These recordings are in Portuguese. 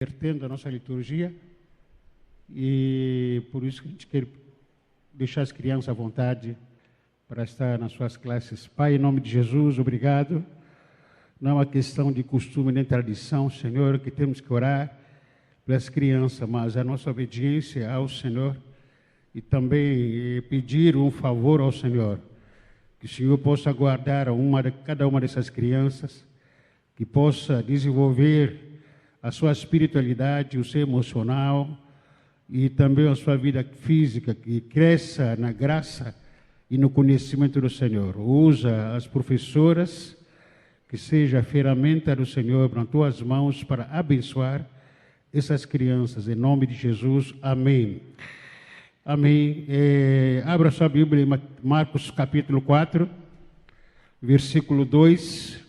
Vertendo a nossa liturgia, e por isso que a gente quer deixar as crianças à vontade para estar nas suas classes. Pai, em nome de Jesus, obrigado. Não é uma questão de costume nem tradição, Senhor, que temos que orar pelas crianças, mas a nossa obediência ao Senhor e também pedir um favor ao Senhor, que o Senhor possa guardar cada uma dessas crianças, que possa desenvolver a sua espiritualidade, o seu emocional e também a sua vida física, que cresça na graça e no conhecimento do Senhor. Usa as professoras, que seja a ferramenta do Senhor nas tuas mãos para abençoar essas crianças, em nome de Jesus, amém. Amém. Abra sua Bíblia em Marcos capítulo 4, versículo 2.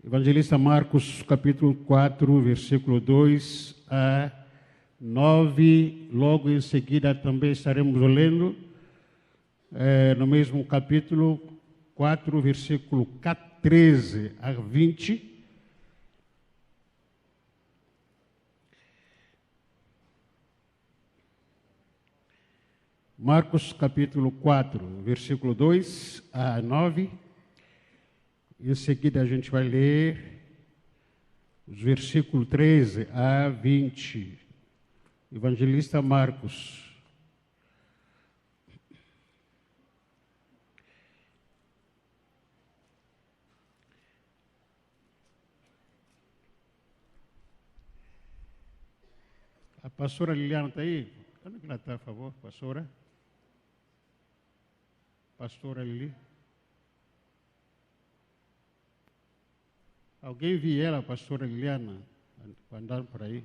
Evangelista Marcos, capítulo 4, versículo 2 a 9. Logo em seguida também estaremos lendo no mesmo capítulo 4, versículo 13 a 20. Marcos, capítulo 4, versículo 2 a 9. Em seguida, a gente vai ler os versículos 13 a 20. Evangelista Marcos. A pastora Liliana está aí? Onde que ela está, por favor, pastora? Pastora Lili. Alguém viu ela, a pastora Liliana, andando por aí?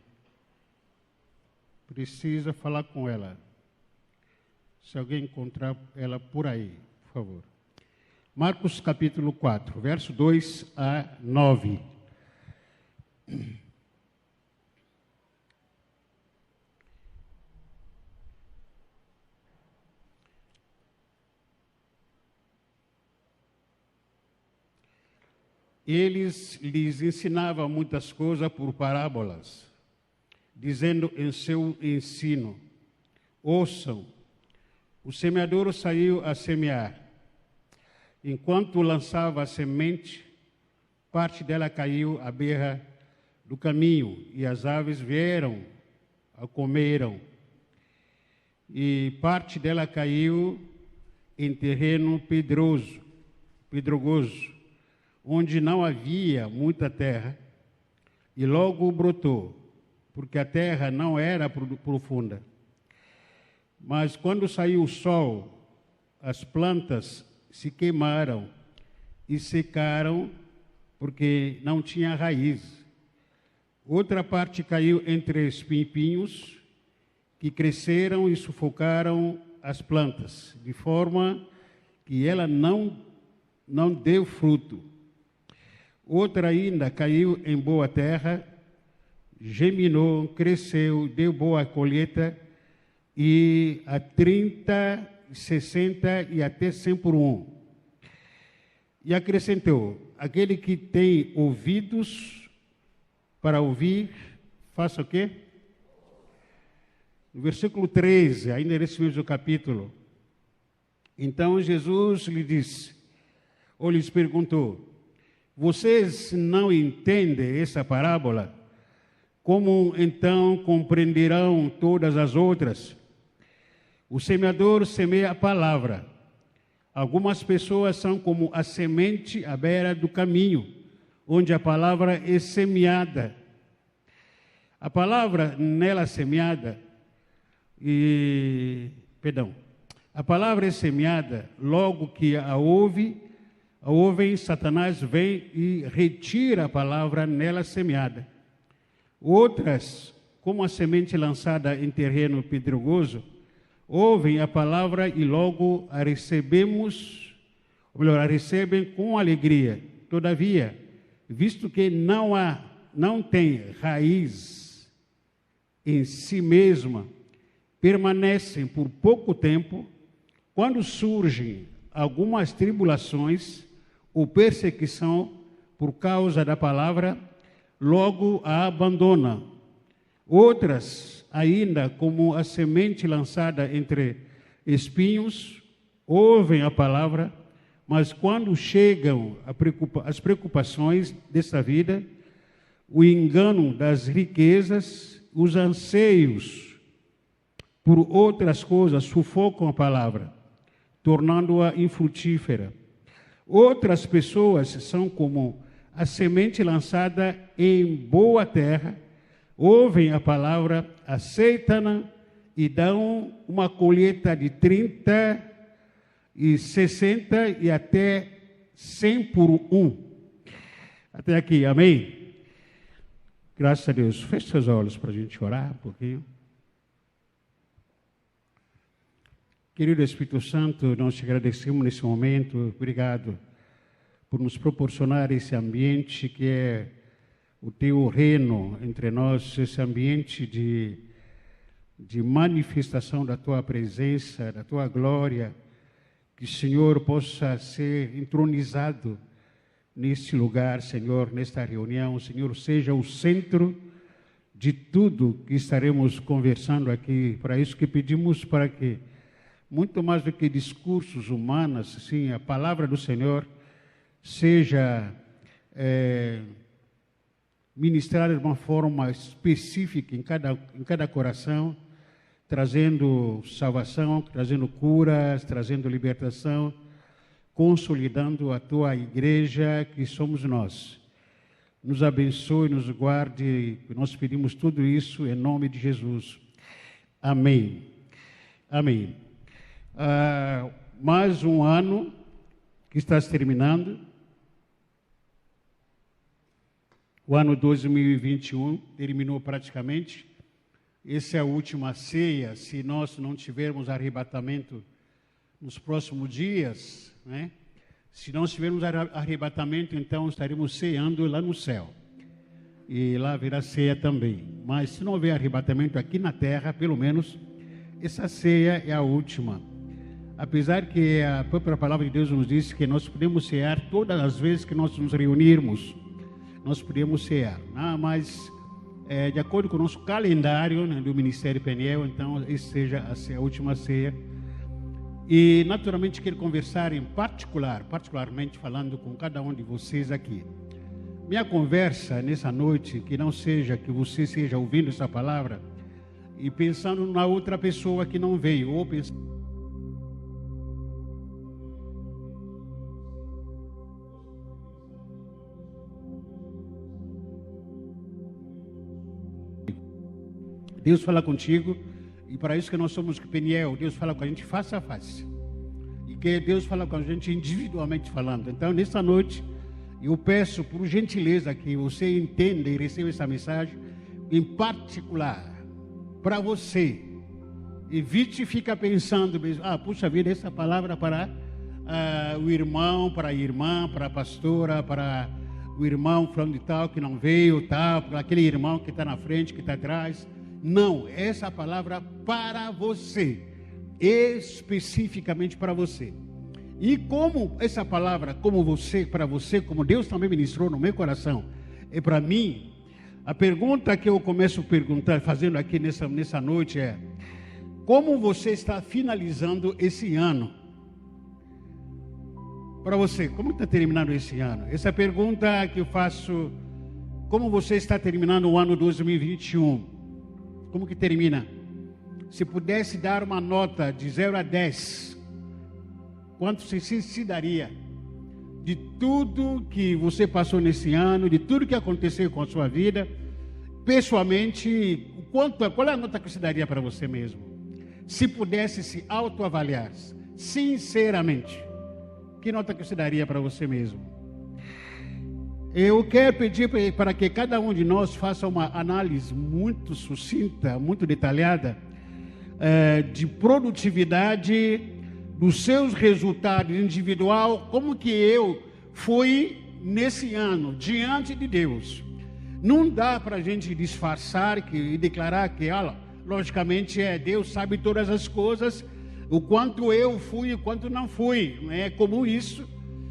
Precisa falar com ela. Se alguém encontrar ela por aí, por favor. Marcos capítulo 4, verso 2 a 9. Lhes ensinava muitas coisas por parábolas, dizendo em seu ensino: ouçam, o semeador saiu a semear. Enquanto lançava a semente, parte dela caiu à beira do caminho, e as aves vieram, a comeram. E parte dela caiu em terreno pedregoso, onde não havia muita terra, e logo brotou, porque a terra não era profunda. Mas quando saiu o sol, as plantas se queimaram e secaram, porque não tinha raiz. Outra parte caiu entre espinhos, que cresceram e sufocaram as plantas, de forma que ela não deu fruto. Outra ainda caiu em boa terra, germinou, cresceu, deu boa colheita, e a 30, 60 e até 100 por 1. E acrescentou: aquele que tem ouvidos para ouvir, faça o quê? No versículo 13, ainda nesse mesmo capítulo. Então Jesus lhes perguntou: vocês não entendem essa parábola? Como então compreenderão todas as outras? O semeador semeia a palavra. Algumas pessoas são como a semente à beira do caminho, onde a palavra é semeada. A palavra nela semeada, a palavra é semeada, logo que a ouvem, Satanás vem e retira a palavra nela semeada. Outras, como a semente lançada em terreno pedregoso, ouvem a palavra e logo a recebem com alegria. Todavia, visto que não tem raiz em si mesma, permanecem por pouco tempo. Quando surgem algumas tribulações ou perseguição por causa da palavra, logo a abandona. Outras, ainda como a semente lançada entre espinhos, ouvem a palavra, mas quando chegam as preocupações dessa vida, o engano das riquezas, os anseios por outras coisas sufocam a palavra, tornando-a infrutífera. Outras pessoas são como a semente lançada em boa terra, ouvem a palavra, aceitam-na e dão uma colheita de 30 e 60 e até 100 por um. Até aqui, amém? Graças a Deus. Feche seus olhos para a gente orar um pouquinho. Querido Espírito Santo, nós te agradecemos nesse momento. Obrigado por nos proporcionar esse ambiente que é o teu reino entre nós, esse ambiente de manifestação da tua presença, da tua glória, que o Senhor possa ser entronizado neste lugar, Senhor, nesta reunião. O Senhor seja o centro de tudo que estaremos conversando aqui. Para isso que pedimos, para que, muito mais do que discursos humanos, sim, a palavra do Senhor seja ministrada de uma forma específica em cada coração, trazendo salvação, trazendo curas, trazendo libertação, consolidando a tua igreja, que somos nós. Nos abençoe, nos guarde, nós pedimos tudo isso em nome de Jesus. Amém. Amém. Mais um ano que está se terminando. O ano 2021 terminou praticamente. Essa é a última ceia. Se nós não tivermos arrebatamento nos próximos dias, né? Se não tivermos arrebatamento, então estaremos ceando lá no céu. E lá haverá ceia também. Mas se não houver arrebatamento aqui na terra, pelo menos, essa ceia é a última. Apesar que a própria palavra de Deus nos diz que nós podemos cear todas as vezes que nós nos reunirmos. Nós podemos cear. Mas, de acordo com o nosso calendário, né, do Ministério Peniel, então, essa seja a última ceia. E, naturalmente, quero conversar particularmente falando com cada um de vocês aqui. Minha conversa nessa noite, que não seja que você esteja ouvindo essa palavra e pensando na outra pessoa que não veio, ou pensando Deus fala contigo, e para isso que nós somos Peniel, Deus fala com a gente face a face. E que Deus fala com a gente individualmente falando. Então, nessa noite, eu peço por gentileza que você entenda e receba essa mensagem em particular para você. Evite ficar pensando, puxa vida, essa palavra para o irmão, para a irmã, para a pastora, para o irmão falando de tal que não veio, tal, para aquele irmão que está na frente, que está atrás. Não, essa palavra para você, especificamente para você. E como essa palavra, para você, como Deus também ministrou no meu coração, é para mim, a pergunta que eu começo fazendo aqui nessa noite é: como você está finalizando esse ano? Para você, como está terminando esse ano? Essa pergunta que eu faço: como você está terminando o ano 2021? Como que termina? Se pudesse dar uma nota de 0 a 10, quanto você se daria? De tudo que você passou nesse ano, de tudo que aconteceu com a sua vida, pessoalmente, qual é a nota que você daria para você mesmo? Se pudesse se autoavaliar, sinceramente, que nota que você daria para você mesmo? Eu quero pedir para que cada um de nós faça uma análise muito sucinta, muito detalhada, de produtividade, dos seus resultados individual, como que eu fui nesse ano, diante de Deus. Não dá para a gente disfarçar e declarar que, logicamente, Deus sabe todas as coisas, o quanto eu fui e o quanto não fui. Não é comum isso,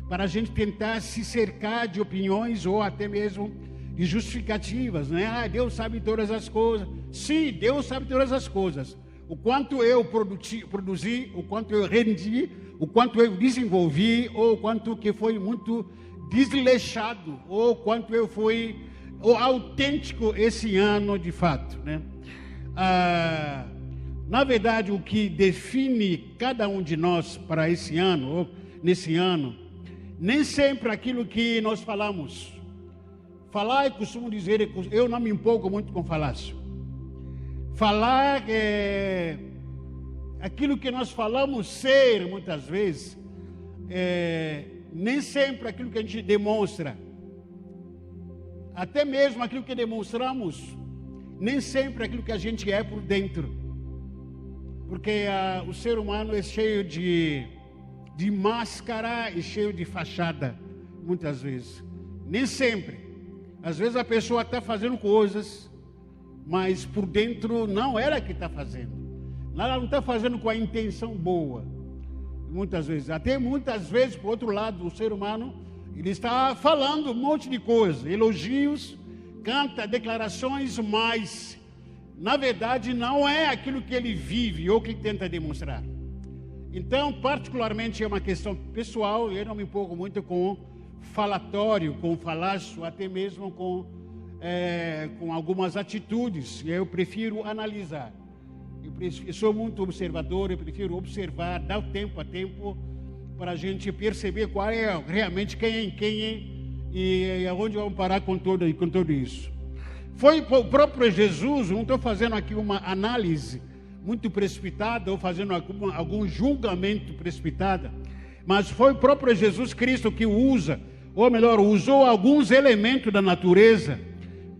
para a gente tentar se cercar de opiniões ou até mesmo de justificativas, né? Ah, Deus sabe todas as coisas. Sim, Deus sabe todas as coisas. O quanto eu produzi, o quanto eu rendi, o quanto eu desenvolvi, ou o quanto que foi muito desleixado, ou o quanto eu fui autêntico esse ano de fato, né? Na verdade, o que define cada um de nós para esse ano, ou nesse ano, nem sempre aquilo que nós falamos. Falar, eu costumo dizer, eu não me empolgo muito com falácio. Falar é aquilo que nós falamos ser, muitas vezes, nem sempre aquilo que a gente demonstra. Até mesmo aquilo que demonstramos, nem sempre aquilo que a gente é por dentro. Porque o ser humano é cheio de máscara e cheio de fachada, muitas vezes. Nem sempre. Às vezes a pessoa está fazendo coisas, mas por dentro não era que está fazendo. Ela não está fazendo com a intenção boa. Muitas vezes. Até muitas vezes, por outro lado, o ser humano, ele está falando um monte de coisa, elogios, canta declarações, mas na verdade não é aquilo que ele vive ou que ele tenta demonstrar. Então, particularmente é uma questão pessoal, eu não me empolgo muito com falatório, com falácio, até mesmo com algumas atitudes. Eu prefiro analisar. Eu sou muito observador, eu prefiro observar, dar o tempo a tempo, para a gente perceber qual é realmente quem é e aonde vamos parar com tudo isso. Foi o próprio Jesus, não estou fazendo aqui uma análise muito precipitada ou fazendo algum julgamento precipitado, mas foi o próprio Jesus Cristo que usou alguns elementos da natureza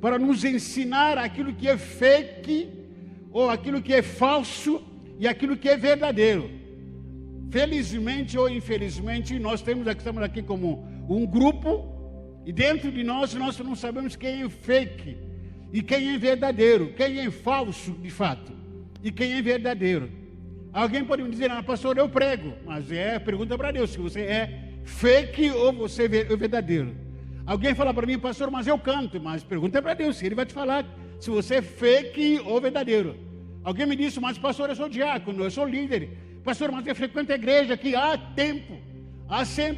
para nos ensinar aquilo que é fake, ou aquilo que é falso e aquilo que é verdadeiro. Felizmente ou infelizmente, estamos aqui como um grupo, e dentro de nós não sabemos quem é fake e quem é verdadeiro, quem é falso de fato e quem é verdadeiro. Alguém pode me dizer, pastor, eu prego, mas pergunta para Deus se você é fake ou você é verdadeiro. Alguém fala para mim, pastor, mas eu canto, mas pergunta para Deus, se ele vai te falar se você é fake ou verdadeiro. Alguém me disse, mas pastor, eu sou diácono, eu sou líder. Pastor, mas eu frequento a igreja aqui há tempo.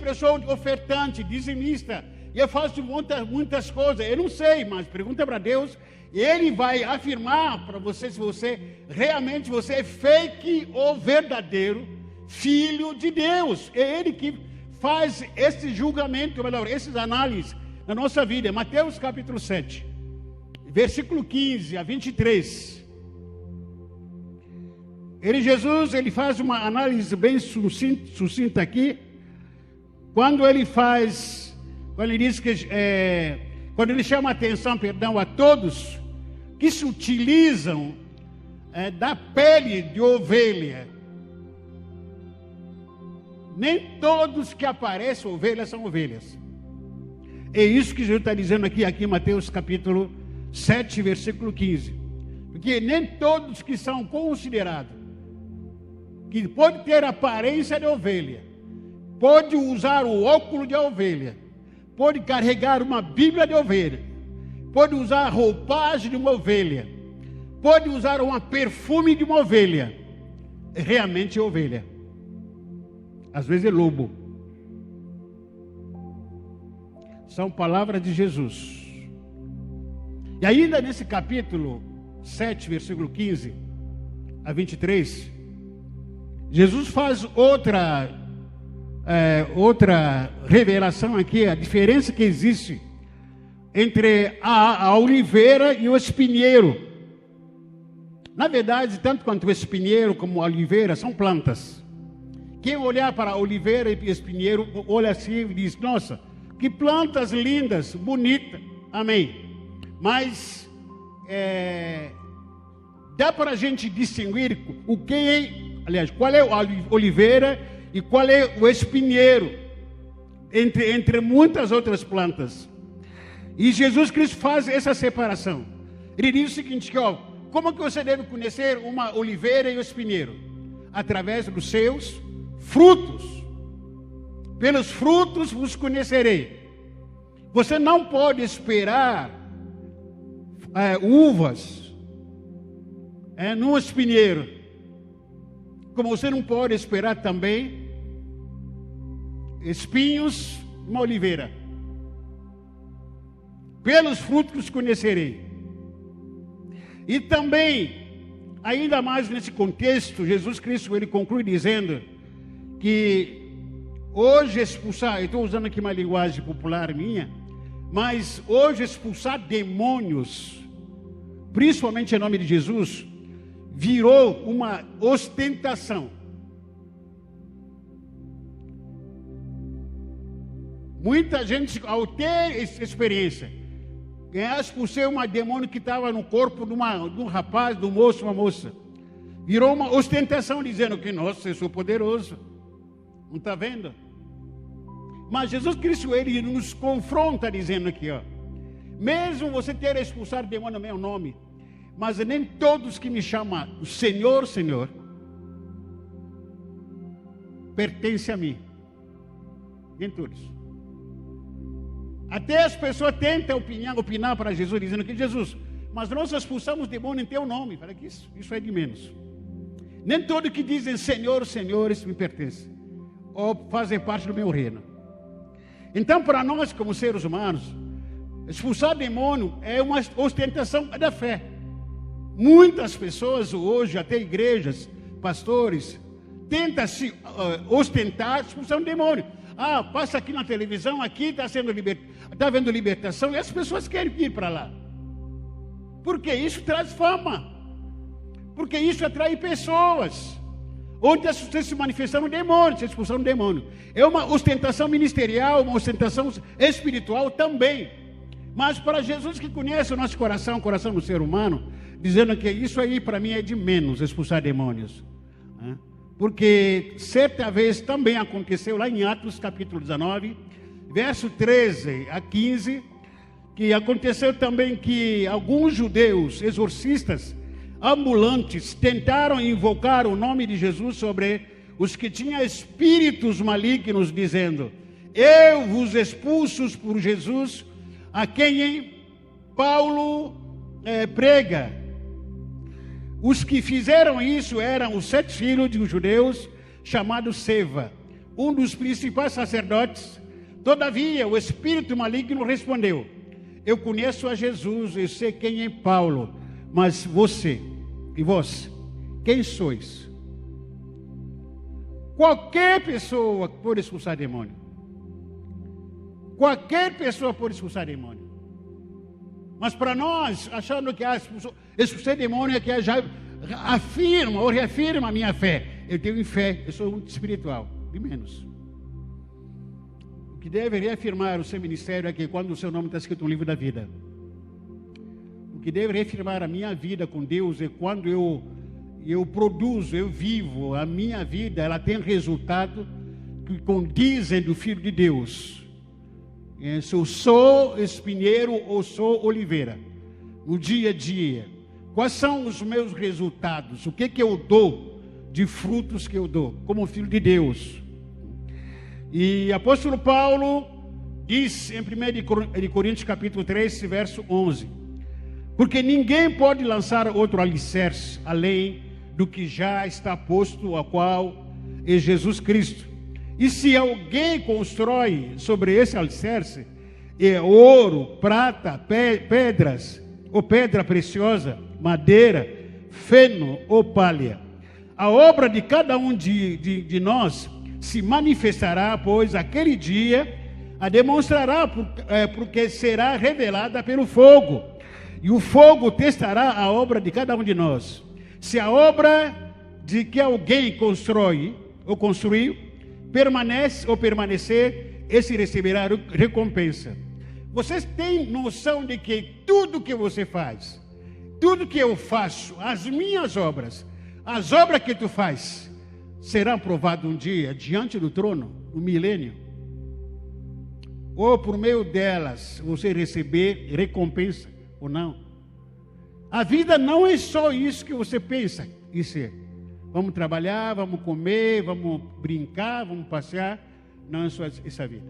Eu sou ofertante, dizimista, e eu faço muitas coisas. Eu não sei, mas pergunta para Deus, e Ele vai afirmar para você se você realmente é fake ou verdadeiro filho de Deus. É Ele que faz esse julgamento, essas análises na nossa vida. Mateus capítulo 7, versículo 15 a 23. Jesus faz uma análise bem sucinta aqui, quando ele diz que, quando ele chama a atenção, a todos que se utilizam da pele de ovelha. Nem todos que aparecem ovelhas são ovelhas. É isso que Jesus está dizendo aqui em Mateus capítulo 7, versículo 15. Porque nem todos que são considerados, que pode ter aparência de ovelha, pode usar o óculo de ovelha, pode carregar uma Bíblia de ovelha, pode usar a roupagem de uma ovelha, pode usar um perfume de uma ovelha, realmente é ovelha. Às vezes é lobo. São palavras de Jesus. E ainda nesse capítulo 7, versículo 15 a 23, Jesus faz outra revelação aqui, a diferença que existe entre a oliveira e o espinheiro. Na verdade, tanto quanto o espinheiro como a oliveira são plantas. Quem olhar para a oliveira e espinheiro, olha assim e diz, nossa, que plantas lindas, bonitas, amém. Mas dá para a gente distinguir qual é a oliveira e qual é o espinheiro, entre muitas outras plantas. E Jesus Cristo faz essa separação. Ele diz o seguinte, como que você deve conhecer uma oliveira e o espinheiro? Através dos seus frutos. Pelos frutos vos conhecerei. Você não pode esperar uvas num espinheiro, como você não pode esperar também espinhos numa oliveira. Pelos frutos conhecerei. E também, ainda mais nesse contexto, Jesus Cristo ele conclui dizendo que hoje expulsar, eu estou usando aqui uma linguagem popular minha, mas hoje expulsar demônios, principalmente em nome de Jesus, virou uma ostentação. Muita gente, ao ter experiência, expulsei um demônio que estava no corpo de um rapaz, de um moço, uma moça. Virou uma ostentação, dizendo que, nossa, eu sou poderoso. Não está vendo? Mas Jesus Cristo, ele nos confronta dizendo aqui, ó, mesmo você ter expulsado demônio no meu nome, mas nem todos que me chamam Senhor, Senhor, pertencem a mim. Nem todos. Até as pessoas tentam opinar para Jesus, dizendo que Jesus, mas nós expulsamos demônio em teu nome. Fala que isso é de menos. Nem todos que dizem Senhor, Senhor, isso me pertence, ou fazem parte do meu reino. Então, para nós, como seres humanos, expulsar demônio é uma ostentação da fé. Muitas pessoas hoje, até igrejas, pastores, tentam se ostentar expulsando demônio. Ah, passa aqui na televisão, aqui está vendo libertação, e as pessoas querem ir para lá. Porque isso traz fama. Porque isso atrai pessoas. Onde você se manifestar um demônio, se expulsar um demônio. É uma ostentação ministerial, uma ostentação espiritual também. Mas para Jesus que conhece o nosso coração, o coração do ser humano, dizendo que isso aí para mim é de menos, expulsar demônios. Porque certa vez também aconteceu lá em Atos capítulo 19, verso 13 a 15, que aconteceu também que alguns judeus exorcistas ambulantes tentaram invocar o nome de Jesus sobre os que tinham espíritos malignos, dizendo: eu vos expulso por Jesus, a quem Paulo prega. Os que fizeram isso eram os 7 filhos de judeus, chamados Seva, um dos principais sacerdotes. Todavia, o espírito maligno respondeu: eu conheço a Jesus, eu sei quem é Paulo, mas você, e vós, quem sois? Qualquer pessoa pode expulsar demônio. Qualquer pessoa pode expulsar demônio. Mas para nós, achando que expulsar demônio é que já afirma ou reafirma a minha fé. Eu tenho fé, eu sou muito espiritual, de menos. O que deve reafirmar o seu ministério é que quando o seu nome está escrito no livro da vida. O que deve reafirmar a minha vida com Deus é quando eu produzo, eu vivo, a minha vida, ela tem resultado que condizem do Filho de Deus. Se eu sou espinheiro ou sou oliveira, no dia a dia, quais são os meus resultados? O que eu dou de frutos que eu dou como filho de Deus? E apóstolo Paulo diz em 1 Coríntios capítulo 3, verso 11: porque ninguém pode lançar outro alicerce além do que já está posto, a qual é Jesus Cristo. E se alguém constrói sobre esse alicerce, ouro, prata, pedras, ou pedra preciosa, madeira, feno ou palha, a obra de cada um de nós se manifestará, pois aquele dia a demonstrará, porque será revelada pelo fogo. E o fogo testará a obra de cada um de nós. Se a obra de que alguém constrói ou construiu permanece ou permanecer, esse receberá recompensa. Vocês têm noção de que tudo que você faz, tudo que eu faço, as minhas obras, as obras que tu faz, serão provadas um dia diante do trono, no milênio? Ou por meio delas você receber recompensa ou não? A vida não é só isso que você pensa em ser. Vamos trabalhar, vamos comer, vamos brincar, vamos passear. Não é só essa vida.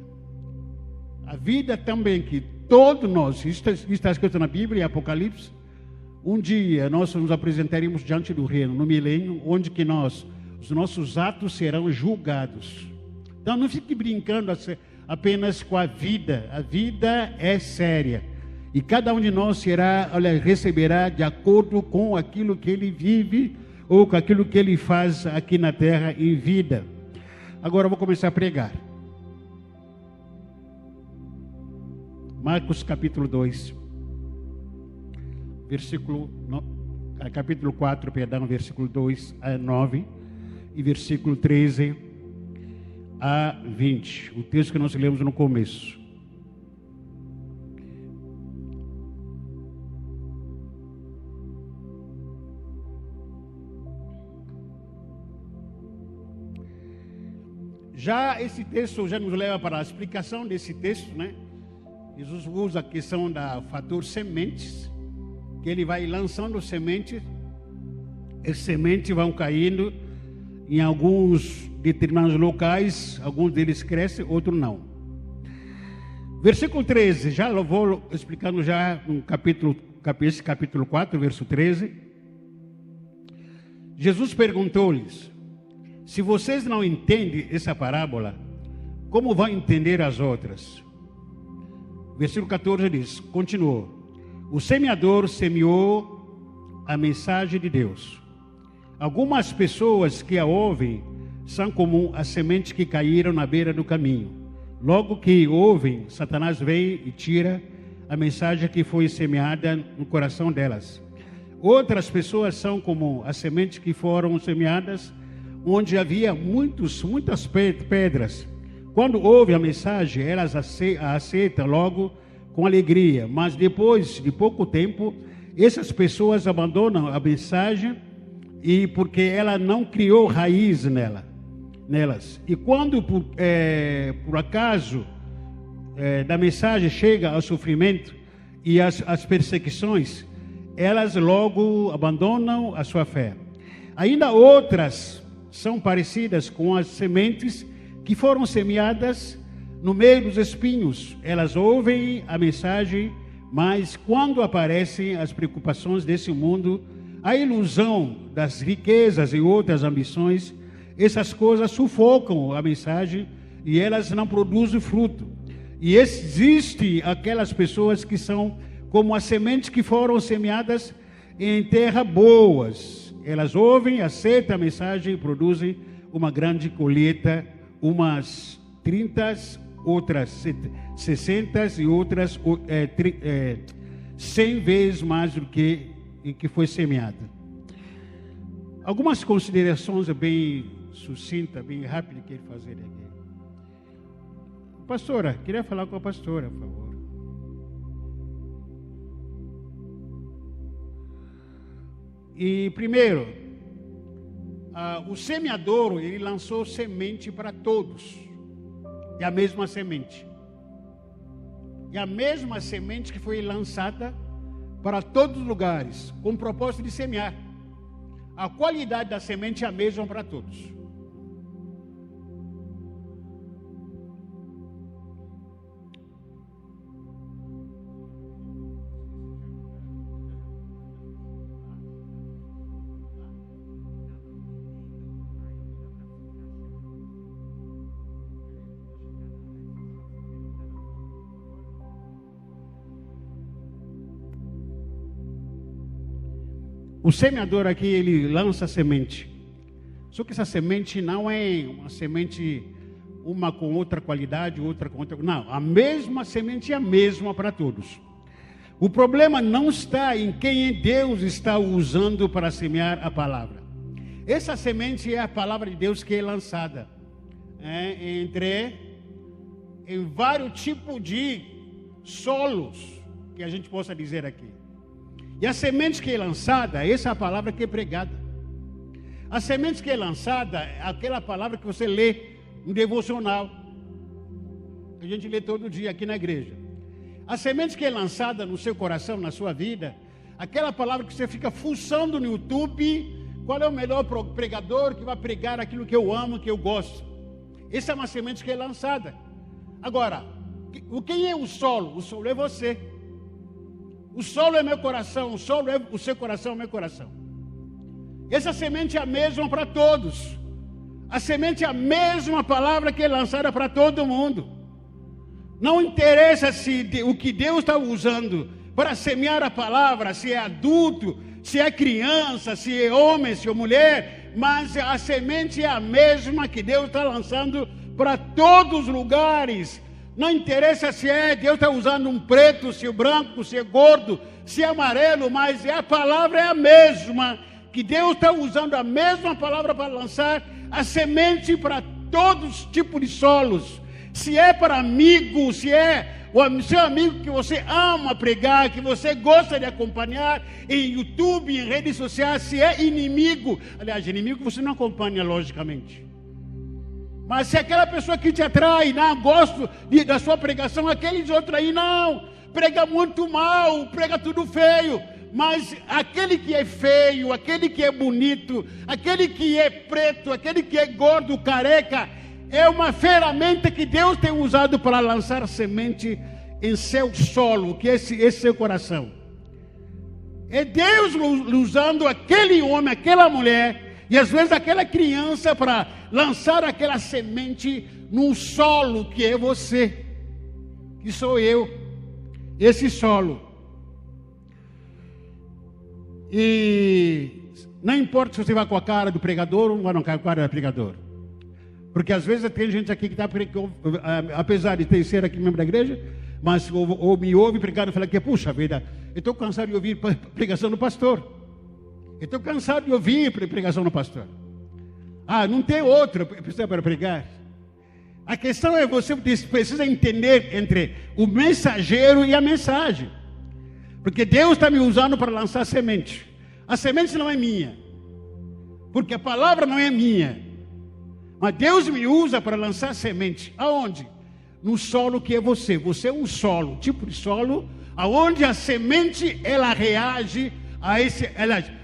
A vida também que todos nós, isso está escrito na Bíblia, em Apocalipse, um dia nós nos apresentaremos diante do reino, no milênio, onde que os nossos atos serão julgados. Então não fique brincando apenas com a vida é séria. E cada um de nós receberá de acordo com aquilo que ele vive ou com aquilo que ele faz aqui na terra em vida. Agora eu vou começar a pregar. Marcos capítulo 2, capítulo 4, versículo 2 a 9 e versículo 13 a 20. O texto que nós lemos no começo. Já esse texto já nos leva para a explicação desse texto, né? Jesus usa a questão do fator sementes, que ele vai lançando sementes, as sementes vão caindo em alguns determinados locais, alguns deles crescem, outros não. Versículo 13, já vou explicando já no capítulo 4, verso 13. Jesus perguntou-lhes: se vocês não entendem essa parábola, como vão entender as outras? Versículo 14 diz, continuou: o semeador semeou a mensagem de Deus. Algumas pessoas que a ouvem são como as sementes que caíram na beira do caminho. Logo que ouvem, Satanás vem e tira a mensagem que foi semeada no coração delas. Outras pessoas são como as sementes que foram semeadas onde havia muitas pedras. Quando ouve a mensagem, elas a aceitam logo com alegria. Mas depois de pouco tempo, essas pessoas abandonam a mensagem porque ela não criou raiz nelas. E quando por acaso da mensagem chega ao sofrimento e as perseguições, elas logo abandonam a sua fé. Ainda outras são parecidas com as sementes que foram semeadas no meio dos espinhos. Elas ouvem a mensagem, mas quando aparecem as preocupações desse mundo, a ilusão das riquezas e outras ambições, essas coisas sufocam a mensagem e elas não produzem fruto. E existem aquelas pessoas que são como as sementes que foram semeadas em terra boas. Elas ouvem, aceitam a mensagem e produzem uma grande colheita, umas 30, outras 60 e outras 100 vezes mais do que foi semeada. Algumas considerações bem sucintas, bem rápidas que ele fazer aqui. Pastora, queria falar com a pastora, por favor. E primeiro, o semeador, ele lançou semente para todos. É a mesma semente. É a mesma semente que foi lançada para todos os lugares, com o propósito de semear. A qualidade da semente é a mesma para todos. O semeador aqui, ele lança a semente. Só que essa semente não é uma semente, uma com outra qualidade, outra com outra. Não, a mesma semente é a mesma para todos. O problema não está em quem Deus está usando para semear a palavra. Essa semente é a palavra de Deus que é lançada em vários tipos de solos, que a gente possa dizer aqui. E a semente que é lançada, essa é a palavra que é pregada. A semente que é lançada é aquela palavra que você lê no devocional, que a gente lê todo dia aqui na igreja. A semente que é lançada no seu coração, na sua vida, aquela palavra que você fica fuçando no YouTube, qual é o melhor pregador que vai pregar aquilo que eu amo, que eu gosto. Essa é uma semente que é lançada. Agora, Quem é o solo? O solo é você. O solo é meu coração, o solo é o seu coração, é o meu coração. Essa semente é a mesma para todos. A semente é a mesma palavra que é lançada para todo mundo. Não interessa se o que Deus está usando para semear a palavra, se é adulto, se é criança, se é homem, se é mulher, mas a semente é a mesma que Deus está lançando para todos os lugares. Não interessa se Deus está usando um preto, se é branco, se é gordo, se é amarelo, mas a palavra é a mesma, que Deus está usando a mesma palavra para lançar a semente para todos os tipos de solos. Se é para amigo, se é o seu amigo que você ama pregar, que você gosta de acompanhar em YouTube, em redes sociais, se é inimigo. Aliás, inimigo você não acompanha logicamente. Mas se aquela pessoa que te atrai, não, gosto da sua pregação, aqueles outros aí não, prega muito mal, prega tudo feio. Mas aquele que é feio, aquele que é bonito, aquele que é preto, aquele que é gordo, careca, é uma ferramenta que Deus tem usado para lançar semente em seu solo, que é esse seu coração. É Deus usando aquele homem, aquela mulher, e às vezes aquela criança para lançar aquela semente num solo que é você, que sou eu, esse solo. E não importa se você vai com a cara do pregador ou não com a cara do pregador. Porque às vezes tem gente aqui que está, apesar de ser aqui membro da igreja, mas ou me ouve pregar e fala que, puxa vida, eu estou cansado de ouvir pregação do pastor. Eu estou cansado de ouvir pregação do pastor. Não tem outra pessoa para pregar. A questão é você precisa entender entre o mensageiro e a mensagem. Porque Deus está me usando para lançar semente. A semente não é minha. Porque a palavra não é minha. Mas Deus me usa para lançar semente. Aonde? No solo que é você. Você é um solo, tipo de solo, aonde a semente ela reage a esse,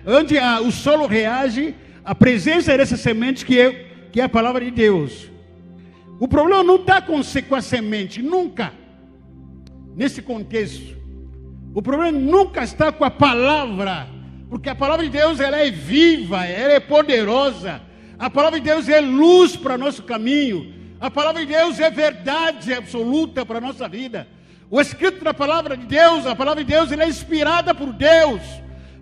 onde o solo reage à presença dessa semente que é a palavra de Deus. O problema não está com a semente, nunca. Nesse contexto. O problema nunca está com a palavra, porque a palavra de Deus ela é viva, ela é poderosa. A palavra de Deus é luz para nosso caminho. A palavra de Deus é verdade absoluta para a nossa vida. O escrito da palavra de Deus, a palavra de Deus ela é inspirada por Deus.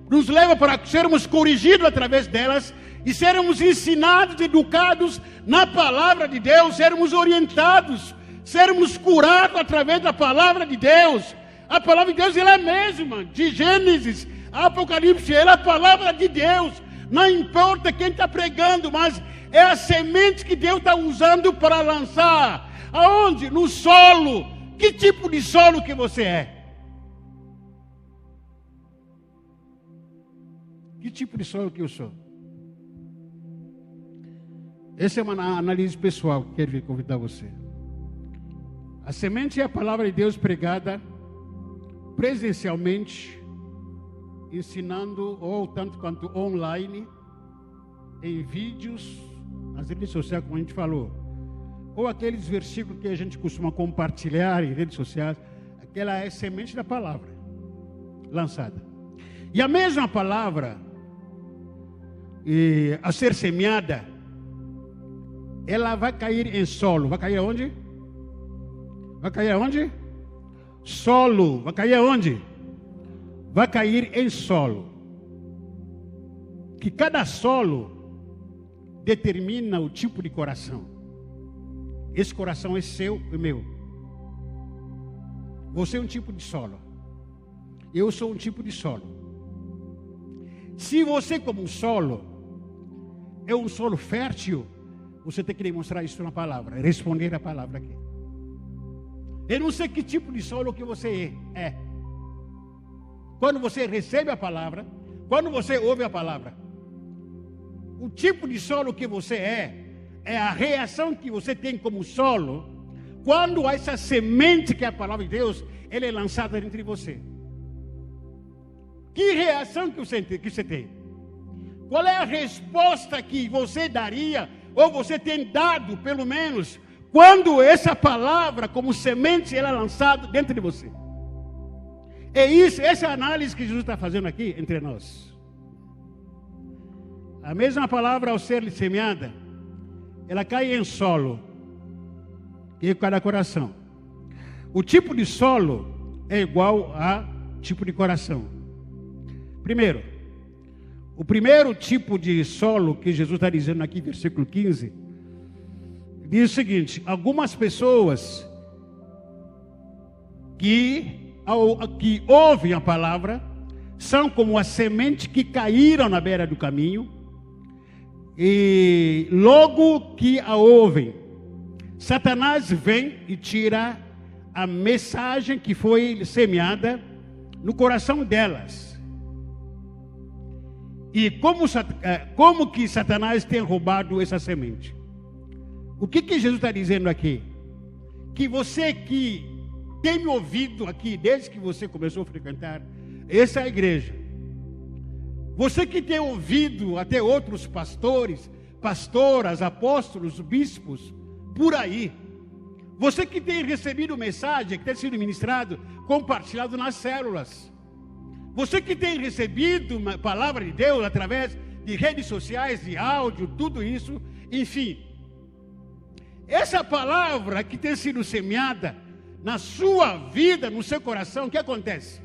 Nos leva para sermos corrigidos através delas e sermos ensinados, educados na palavra de Deus, sermos orientados, sermos curados através da palavra de Deus. A palavra de Deus ela é a mesma, de Gênesis a Apocalipse, ela é a palavra de Deus. Não importa quem está pregando, mas é a semente que Deus está usando para lançar. Aonde? No solo. Que tipo de solo que você é? Que tipo de solo que eu sou? Essa é uma análise pessoal que quero convidar você. A semente é a palavra de Deus pregada presencialmente, ensinando ou tanto quanto online, em vídeos, nas redes sociais, como a gente falou, ou aqueles versículos que a gente costuma compartilhar em redes sociais. Aquela é semente da palavra lançada. E a mesma palavra a ser semeada, ela vai cair em solo. Vai cair aonde? Vai cair aonde? Solo. Vai cair aonde? Vai cair em solo. Que cada solo determina o tipo de coração. Esse coração é seu e meu. Você é um tipo de solo. Eu sou um tipo de solo. Se você, como um solo, é um solo fértil, você tem que demonstrar isso na palavra, responder a palavra aqui. Eu não sei que tipo de solo que você é. Quando você recebe a palavra, quando você ouve a palavra, o tipo de solo que você é a reação que você tem como solo, quando essa semente que é a palavra de Deus, ela é lançada entre você. Que reação que você tem? Qual é a resposta que você daria, ou você tem dado, pelo menos, quando essa palavra, como semente, ela é lançada dentro de você. Essa é a análise que Jesus está fazendo aqui entre nós. A mesma palavra, ao ser semeada, ela cai em solo, que é cada coração. O tipo de solo é igual a tipo de coração. Primeiro, o primeiro tipo de solo que Jesus está dizendo aqui, versículo 15, diz o seguinte: algumas pessoas que ouvem a palavra são como a semente que caíram na beira do caminho, e logo que a ouvem, Satanás vem e tira a mensagem que foi semeada no coração delas. E como que Satanás tem roubado essa semente? O que Jesus está dizendo aqui? Que você que tem me ouvido aqui desde que você começou a frequentar essa igreja, você que tem ouvido até outros pastores, pastoras, apóstolos, bispos, por aí, você que tem recebido mensagem, que tem sido ministrado, compartilhado nas células, você que tem recebido uma palavra de Deus através de redes sociais, de áudio, tudo isso, enfim, essa palavra que tem sido semeada na sua vida, no seu coração, o que acontece?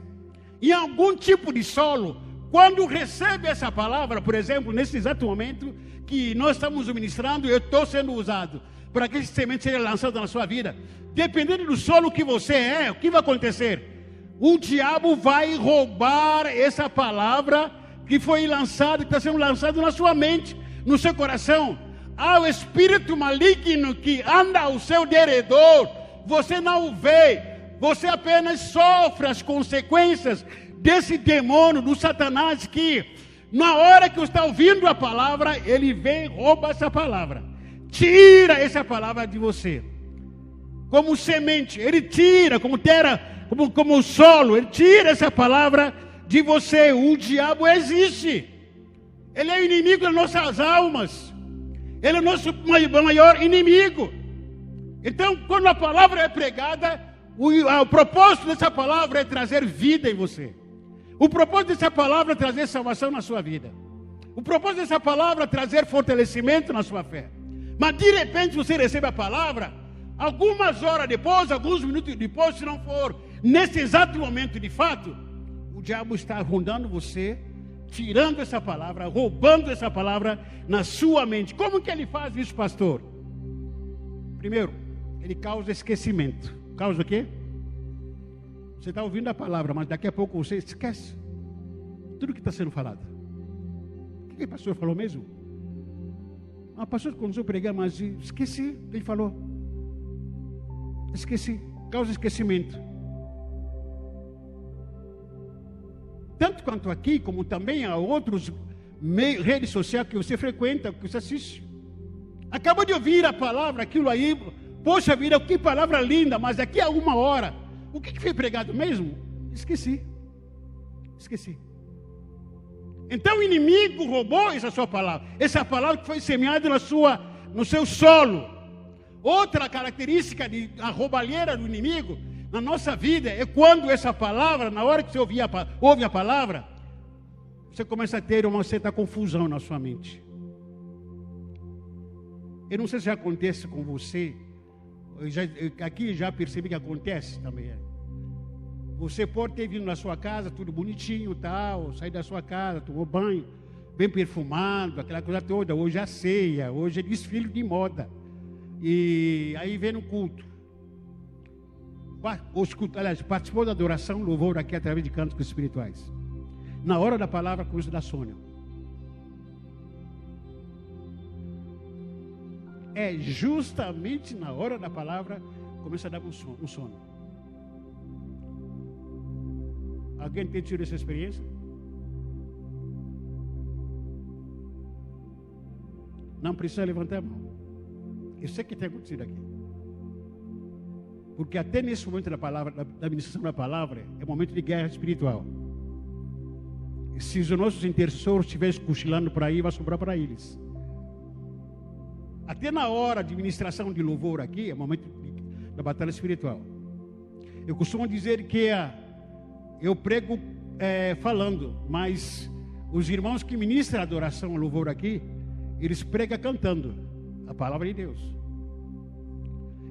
Em algum tipo de solo, quando recebe essa palavra, por exemplo, nesse exato momento que nós estamos ministrando, eu estou sendo usado para que esse semente seja lançado na sua vida, dependendo do solo que você é, o que vai acontecer? O diabo vai roubar essa palavra que foi lançada, que está sendo lançada na sua mente, no seu coração. Há o espírito maligno que anda ao seu derredor, você não o vê, você apenas sofre as consequências desse demônio, do Satanás, que na hora que você está ouvindo a palavra, ele vem e rouba essa palavra, tira essa palavra de você, como semente, ele tira, como terra, como solo, ele tira essa palavra de você. O diabo existe, ele é o inimigo das nossas almas, ele é o nosso maior inimigo. Então, quando a palavra é pregada, o propósito dessa palavra é trazer vida em você. O propósito dessa palavra é trazer salvação na sua vida. O propósito dessa palavra é trazer fortalecimento na sua fé. Mas de repente você recebe a palavra, algumas horas depois, alguns minutos depois, se não for nesse exato momento de fato, o diabo está rondando você, tirando essa palavra, roubando essa palavra na sua mente. Como que ele faz isso, pastor? Primeiro, ele causa esquecimento. Causa o quê? Você está ouvindo a palavra, mas daqui a pouco você esquece tudo que está sendo falado. O que o pastor falou mesmo? O pastor começou a pregar, mas esqueci o que ele falou. Esqueci. Causa esquecimento. Tanto quanto aqui, como também há outros redes sociais que você frequenta, que você assiste. Acabou de ouvir a palavra, aquilo aí, poxa vida, que palavra linda, mas daqui a uma hora, o que foi pregado mesmo? Esqueci. Então o inimigo roubou essa sua palavra, essa palavra que foi semeada no seu solo. Outra característica da roubalheira do inimigo na nossa vida é quando essa palavra, na hora que você ouve a palavra, você começa a ter uma certa confusão na sua mente. Eu não sei se já acontece com você, aqui já percebi que acontece também. Você pode ter vindo na sua casa, tudo bonitinho, tal, sair da sua casa, tomou banho, bem perfumado, aquela coisa toda. Hoje é ceia, hoje é desfile de moda. E aí vem no culto. Aliás, participou da adoração, louvor aqui através de cânticos espirituais. Na hora da palavra, começa a dar sono. É justamente na hora da palavra começa a dar um sono. Alguém tem tido essa experiência? Não precisa levantar a mão. Eu sei que tem acontecido aqui. Porque até nesse momento da palavra, da ministração da palavra, é momento de guerra espiritual. E se os nossos intercessores estiverem cochilando por aí, vai sobrar para eles. Até na hora de ministração de louvor aqui, é o momento da batalha espiritual. Eu costumo dizer que eu prego falando, mas os irmãos que ministram a adoração e louvor aqui, eles pregam cantando a palavra de Deus.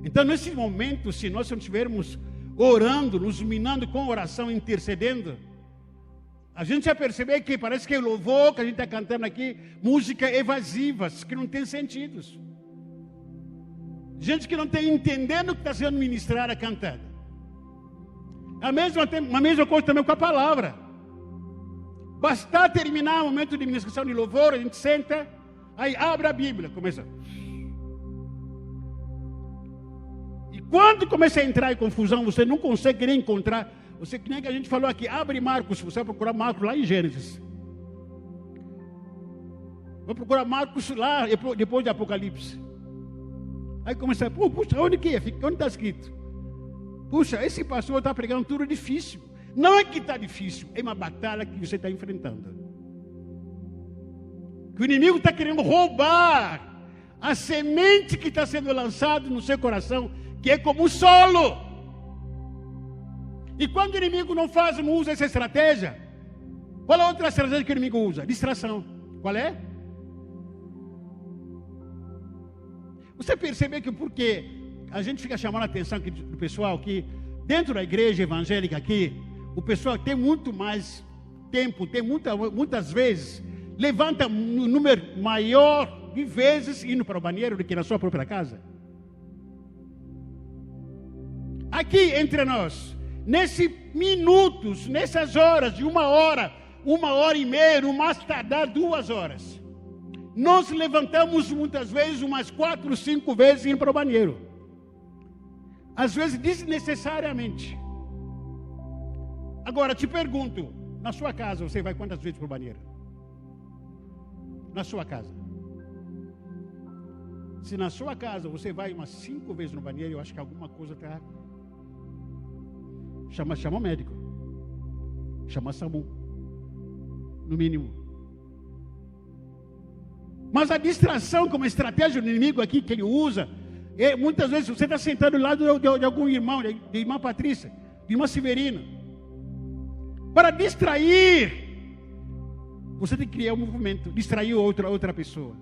Então, nesse momento, se nós não estivermos orando, nos minando com oração, intercedendo, a gente vai perceber que parece que o louvor que a gente está cantando aqui, música evasivas, que não tem sentidos. Gente que não está entendendo o que está sendo ministrada, cantando. A mesma coisa também com a palavra. Basta terminar o momento de ministração de louvor, a gente senta, aí abre a Bíblia, começa. E quando começa a entrar em confusão, você não consegue nem encontrar. Você, que nem que a gente falou aqui, abre Marcos, você vai procurar Marcos lá em Gênesis. Vai procurar Marcos lá depois de Apocalipse. Aí começa, puxa, onde que é? Onde está escrito? Puxa, esse pastor está pregando tudo difícil. Não é que está difícil, é uma batalha que você está enfrentando. Que o inimigo está querendo roubar a semente que está sendo lançada no seu coração, que é como o solo. E quando o inimigo não usa essa estratégia, qual é a outra estratégia que o inimigo usa? Distração. Qual é? Você percebe que porque a gente fica chamando a atenção aqui do pessoal que dentro da igreja evangélica aqui, o pessoal tem muito mais tempo, tem muitas vezes, levanta um número maior de vezes indo para o banheiro do que na sua própria casa. Aqui entre nós, nesses minutos, nessas horas de 1 hora, 1h30, no mais tardar 2 horas, nós levantamos muitas vezes umas 4, 5 vezes indo para o banheiro. Às vezes desnecessariamente. Agora te pergunto, na sua casa você vai quantas vezes para o banheiro? Na sua casa. Se na sua casa você vai umas 5 vezes no banheiro, eu acho que alguma coisa está... Chama o médico. Chama SAMU. No mínimo. Mas a distração como estratégia do inimigo aqui que ele usa, muitas vezes você está sentado ao lado de algum irmão, de irmã Patrícia, de irmã Severina. Para distrair, você tem que criar um movimento, distrair outra pessoa.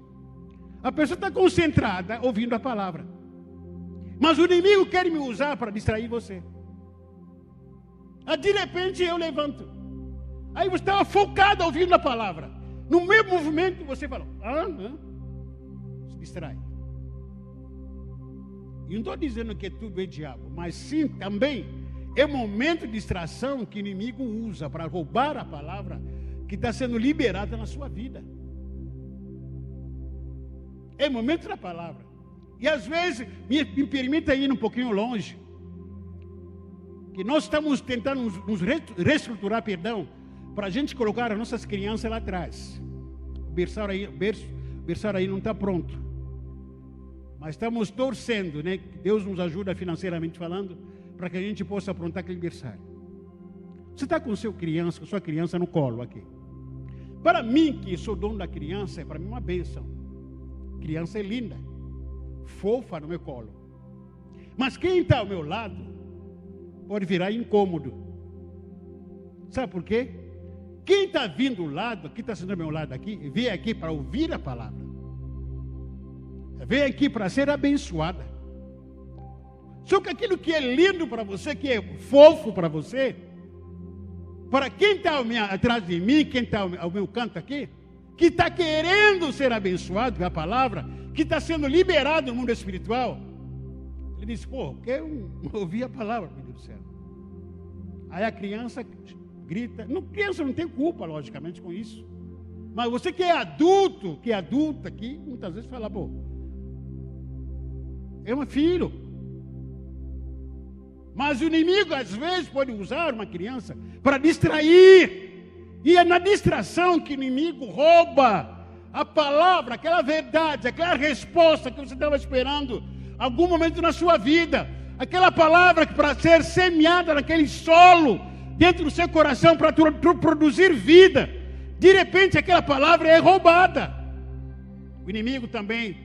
A pessoa está concentrada ouvindo a palavra. Mas o inimigo quer me usar para distrair você. Aí, de repente eu levanto. Aí você estava focado ouvindo a palavra. No mesmo movimento você fala, se distrai. E não estou dizendo que tudo é diabo, mas sim também é momento de distração que o inimigo usa para roubar a palavra que está sendo liberada na sua vida. É momento da palavra. E às vezes, me permita ir um pouquinho longe, que nós estamos tentando nos reestruturar, para a gente colocar as nossas crianças lá atrás. O berçário aí não está pronto. Mas estamos torcendo, né? Que Deus nos ajuda financeiramente falando, para que a gente possa aprontar aquele berçário. Você está com sua criança no colo aqui. Para mim, que sou dono da criança, é para mim uma bênção. Criança é linda, fofa no meu colo. Mas quem está ao meu lado pode virar incômodo. Sabe por quê? Quem está vindo do lado, quem está sendo ao meu lado aqui, vem aqui para ouvir a palavra. Vem aqui para ser abençoada. Só que aquilo que é lindo para você, que é fofo para você, para quem está atrás de mim, quem está ao meu canto aqui, que está querendo ser abençoado com a palavra, que está sendo liberado no mundo espiritual, ele diz, quero ouvir a palavra, meu Deus do céu. Aí a criança grita, criança não tem culpa, logicamente, com isso. Mas você que é adulto, que é adulta aqui, muitas vezes fala, é um filho. Mas o inimigo, às vezes, pode usar uma criança para distrair. E é na distração que o inimigo rouba a palavra, aquela verdade, aquela resposta que você estava esperando algum momento na sua vida. Aquela palavra que para ser semeada naquele solo, dentro do seu coração, para produzir vida. De repente, aquela palavra é roubada. O inimigo também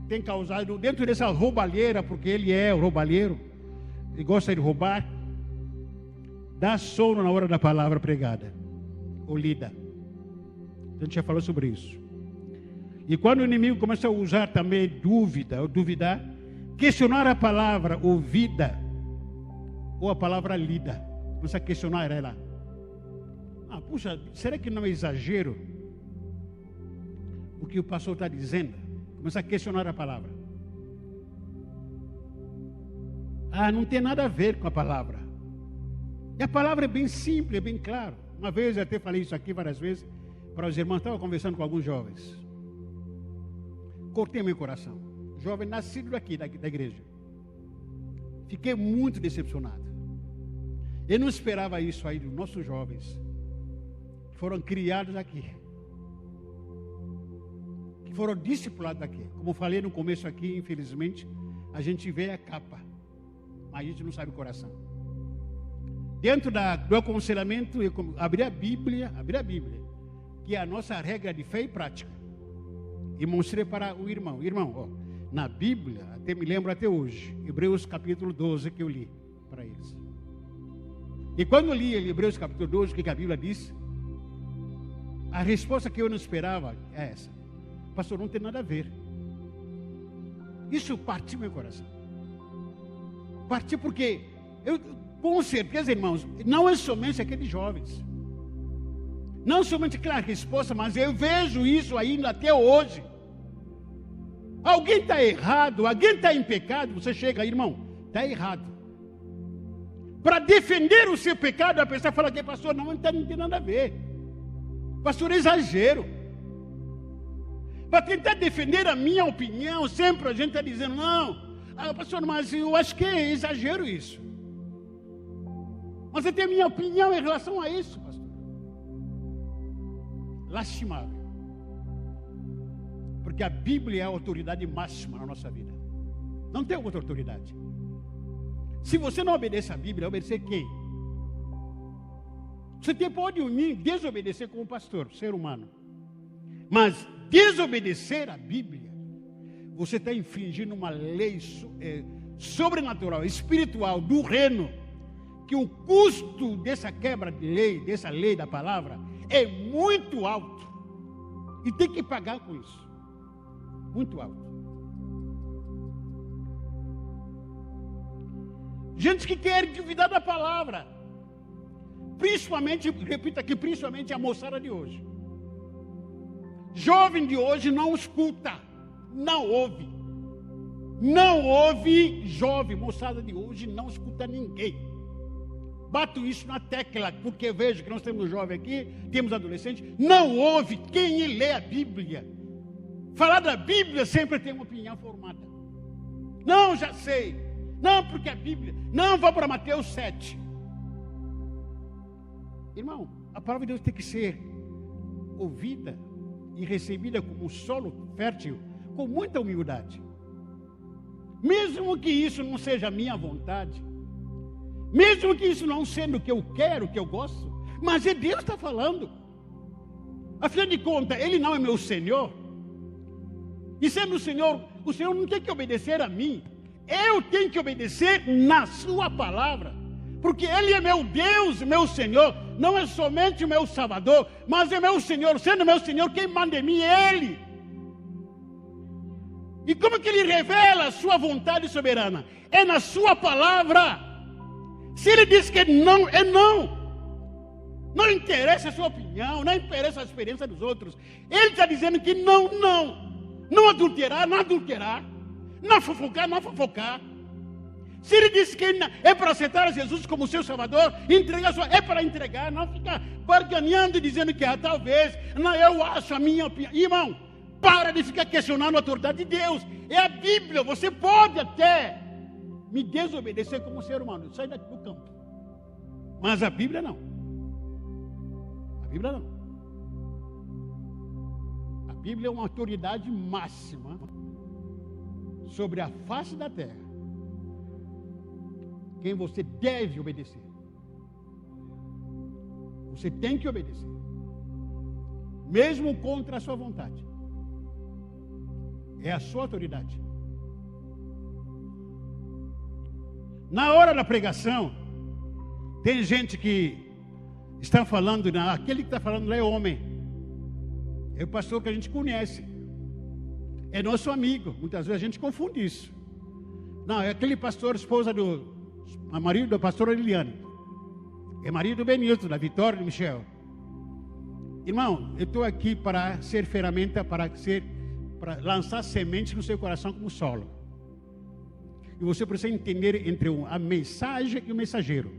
tem causado dentro dessa roubalheira, porque ele é o roubalheiro, ele gosta de roubar, dá sono na hora da palavra pregada ou lida. A gente já falou sobre isso. E quando o inimigo começa a usar também dúvida, ou duvidar, questionar a palavra ouvida ou a palavra lida, começa a questionar ela. Puxa, será que não é exagero o que o pastor está dizendo? Começa a questionar a palavra. Não tem nada a ver com a palavra. E a palavra é bem simples, é bem clara. Uma vez eu até falei isso aqui várias vezes para os irmãos. Estava conversando com alguns jovens. Cortei meu coração. Jovem nascido aqui da igreja. Fiquei muito decepcionado. Eu não esperava isso aí dos nossos jovens. Que foram criados aqui. Que foram discipulados aqui. Como falei no começo aqui, infelizmente, a gente vê a capa. Mas a gente não sabe o coração. Dentro do aconselhamento, eu abri a Bíblia, que é a nossa regra de fé e prática. E mostrei para o irmão. Irmão, na Bíblia, até me lembro até hoje, Hebreus capítulo 12 que eu li para eles. E quando eu li Hebreus capítulo 12, o que a Bíblia diz? A resposta que eu não esperava é essa. Pastor, não tem nada a ver. Isso partiu meu coração. Partiu porque com certeza, irmãos, não é somente aqueles jovens. Não somente aquela resposta, mas eu vejo isso ainda até hoje. Alguém está errado, alguém está em pecado, você chega, irmão, está errado. Para defender o seu pecado, a pessoa fala que pastor, não tem nada a ver. Pastor, é exagero. Para tentar defender a minha opinião, sempre a gente está dizendo, não, pastor, mas eu acho que é exagero isso. Mas eu tenho a minha opinião em relação a isso, pastor. Lastimável. Porque a Bíblia é a autoridade máxima na nossa vida. Não tem outra autoridade. Se você não obedece a Bíblia, obedecer quem? Você pode unir, desobedecer como pastor, ser humano. Mas desobedecer a Bíblia, você está infringindo uma lei sobrenatural, espiritual, do reino, que o custo dessa quebra de lei, dessa lei da palavra, é muito alto. E tem que pagar com isso. Muito alto. Gente que quer duvidar da palavra. Principalmente, repito aqui, principalmente a moçada de hoje. Jovem de hoje não escuta, não ouve. Não ouve jovem, moçada de hoje não escuta ninguém. Bato isso na tecla, porque vejo que nós temos jovem aqui, temos adolescentes, não ouve quem lê a Bíblia. Falar da Bíblia sempre tem uma opinião formada. Não, já sei. Não, porque a Bíblia. Não, vou para Mateus 7. Irmão, a palavra de Deus tem que ser ouvida e recebida como um solo fértil, com muita humildade. Mesmo que isso não seja a minha vontade, mesmo que isso não sendo o que eu quero, o que eu gosto, mas é Deus que está falando. Afinal de contas, Ele não é meu Senhor. E sendo o Senhor não tem que obedecer a mim. Eu tenho que obedecer na sua palavra. Porque Ele é meu Deus, meu Senhor. Não é somente o meu Salvador, mas é meu Senhor. Sendo meu Senhor, quem manda em mim é Ele. E como que Ele revela a sua vontade soberana? É na sua palavra. Se Ele diz que não, é não. Não interessa a sua opinião, não interessa a experiência dos outros. Ele está dizendo que não, não. Não adulterar, não adulterar. Não fofocar, não fofocar. Se Ele disse que é para aceitar a Jesus como seu Salvador, entregar é para entregar, não ficar barganhando e dizendo que talvez, não, eu acho a minha opinião. Irmão, para de ficar questionando a autoridade de Deus. É a Bíblia, você pode até me desobedecer como ser humano, sai daqui do campo. Mas a Bíblia não. A Bíblia não. A Bíblia é uma autoridade máxima sobre a face da terra. Quem você deve obedecer. Você tem que obedecer. Mesmo contra a sua vontade. É a sua autoridade. Na hora da pregação, tem gente que está falando, aquele que está falando lá é homem. É o pastor que a gente conhece. É nosso amigo. Muitas vezes a gente confunde isso. Não, é aquele pastor, esposa marido da pastora Liliane. É marido do Benilton, da Vitória e do Michel. Irmão, eu estou aqui para ser ferramenta, para lançar semente no seu coração como solo. E você precisa entender entre a mensagem e o mensageiro.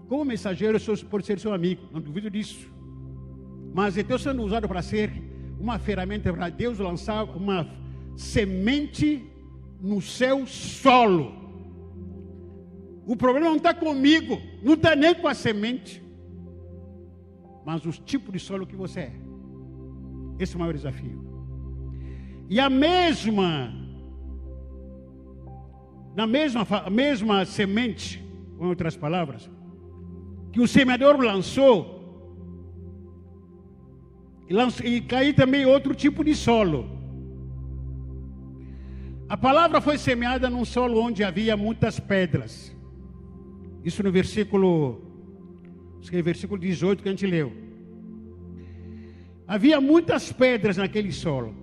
Como mensageiro, eu pode ser seu amigo, não duvido disso. Mas eu estou sendo usado para ser uma ferramenta para Deus lançar uma semente no seu solo. O problema não está comigo, não está nem com a semente, mas os tipos de solo que você é. Esse é o maior desafio. E a mesma semente, com outras palavras, que o semeador lançou, e caiu também outro tipo de solo. A palavra foi semeada num solo onde havia muitas pedras. Isso no versículo 18 que a gente leu. Havia muitas pedras naquele solo.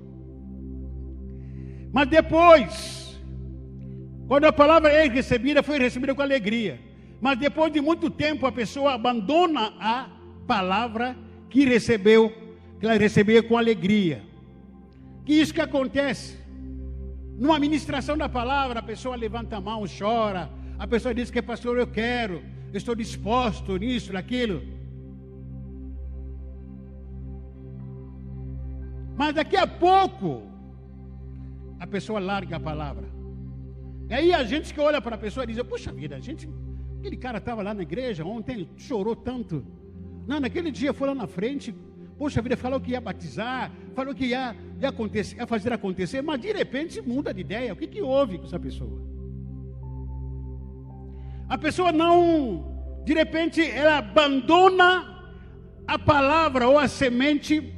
Mas depois, quando a palavra é recebida, foi recebida com alegria. Mas depois de muito tempo, a pessoa abandona a palavra que ela recebeu com alegria. Que isso que acontece? Numa ministração da palavra, a pessoa levanta a mão, chora. A pessoa diz que, pastor, eu estou disposto nisso, naquilo. Mas daqui a pouco, a pessoa larga a palavra. E aí a gente que olha para a pessoa e diz, puxa vida, aquele cara estava lá na igreja ontem, chorou tanto. Não, naquele dia foi lá na frente, poxa vida, falou que ia batizar, falou que ia fazer acontecer, mas de repente muda de ideia. O que houve com essa pessoa? A pessoa de repente, ela abandona a palavra ou a semente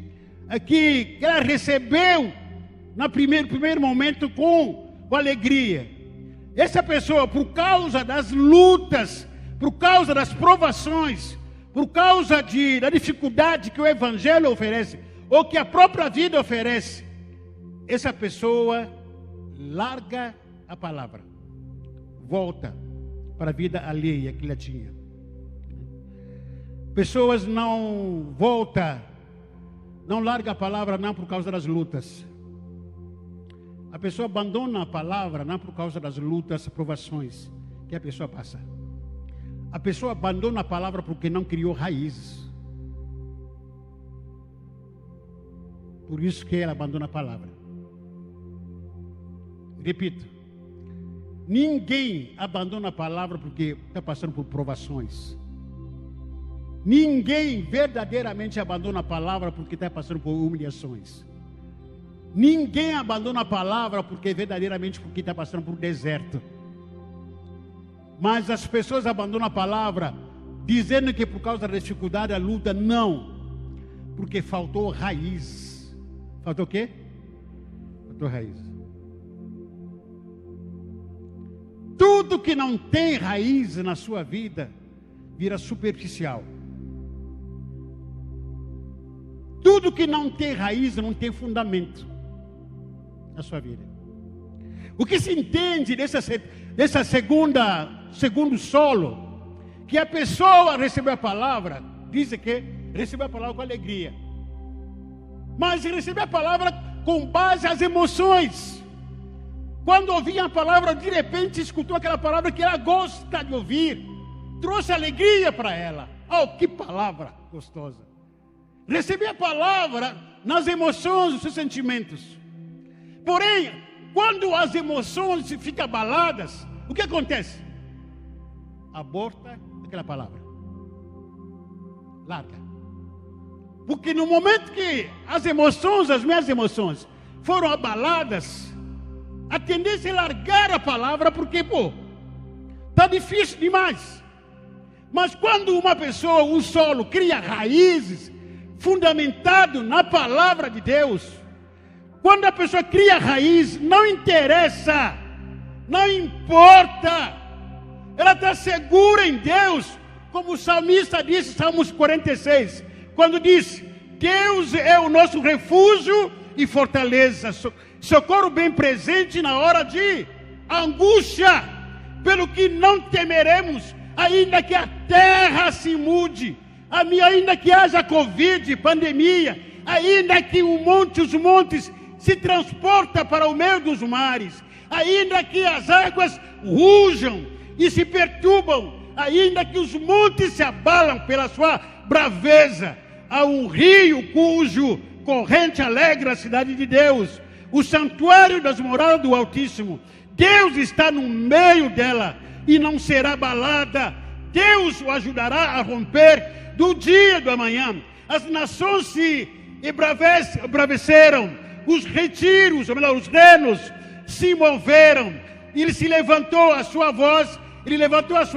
que ela recebeu no primeiro momento com alegria. Essa pessoa, por causa das lutas, por causa das provações, por causa da dificuldade que o Evangelho oferece, ou que a própria vida oferece, essa pessoa larga a palavra, volta para a vida alheia que ela tinha. Pessoas não largam a palavra não por causa das lutas. A pessoa abandona a palavra não por causa das lutas, provações que a pessoa passa. A pessoa abandona a palavra porque não criou raízes. Por isso que ela abandona a palavra. Repito, ninguém abandona a palavra porque está passando por provações. Ninguém verdadeiramente abandona a palavra porque está passando por humilhações. Ninguém abandona a palavra porque está passando por deserto. Mas as pessoas abandonam a palavra dizendo que por causa da dificuldade, a luta, não. Porque faltou raiz. Faltou o quê? Faltou raiz. Tudo que não tem raiz na sua vida vira superficial. Tudo que não tem raiz não tem fundamento na sua vida. O que se entende dessa segundo solo, que a pessoa recebeu a palavra, diz que recebeu a palavra com alegria, mas recebeu a palavra com base às emoções. Quando ouvia a palavra, de repente escutou aquela palavra que ela gosta de ouvir, trouxe alegria para ela. Oh, que palavra gostosa! Receber a palavra nas emoções, nos seus sentimentos. Porém, quando as emoções ficam abaladas, o que acontece? Aborta aquela palavra. Larga. Porque no momento que as minhas emoções, foram abaladas, a tendência é largar a palavra, porque, está difícil demais. Mas quando uma pessoa, um solo, cria raízes, fundamentado na palavra de Deus, Quando a pessoa cria raiz, não interessa, não importa, ela está segura em Deus, como o salmista disse, Salmos 46, quando diz: Deus é o nosso refúgio e fortaleza, socorro bem presente na hora de angústia, pelo que não temeremos, ainda que a terra se mude, ainda que haja Covid, pandemia, ainda que os montes se transportem para o meio dos mares, ainda que as águas rujam e se perturbam, ainda que os montes se abalam pela sua braveza, há um rio cujo corrente alegra a cidade de Deus, o santuário das moradas do Altíssimo. Deus está no meio dela e não será abalada. Deus o ajudará a romper do dia do amanhã. As nações se embraveceram, os retiros, ou melhor, os renos se moveram. Ele levantou a sua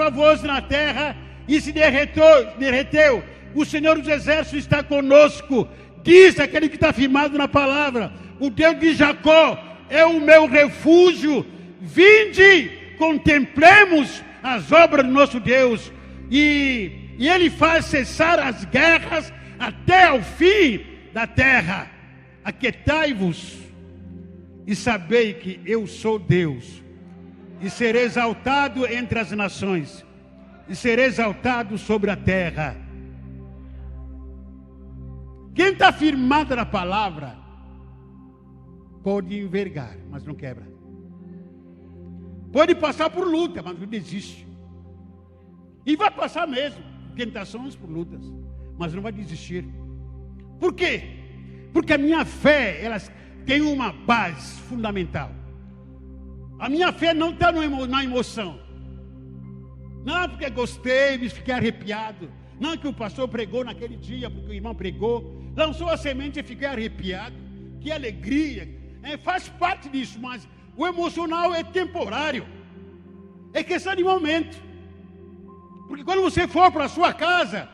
voz na terra e se derreteu. O Senhor dos Exércitos está conosco, diz aquele que está firmado na palavra. O Deus de Jacó é o meu refúgio. Vinde, contemplemos as obras do nosso Deus, e Ele faz cessar as guerras até ao fim da terra. Aquietai-vos e sabei que eu sou Deus, e serei exaltado entre as nações, e serei exaltado sobre a terra. Quem está firmado na palavra pode envergar, mas não quebra. Pode passar por luta, mas não desiste. E vai passar mesmo tentações por lutas, mas não vai desistir. Por quê? Porque a minha fé, ela tem uma base fundamental. A minha fé não está na emoção. Não porque gostei, me fiquei arrepiado. Não que o pastor pregou naquele dia, porque o irmão pregou, lançou a semente e fiquei arrepiado. Que alegria. Faz parte disso, mas o emocional é temporário. É questão de momento. Porque quando você for para a sua casa,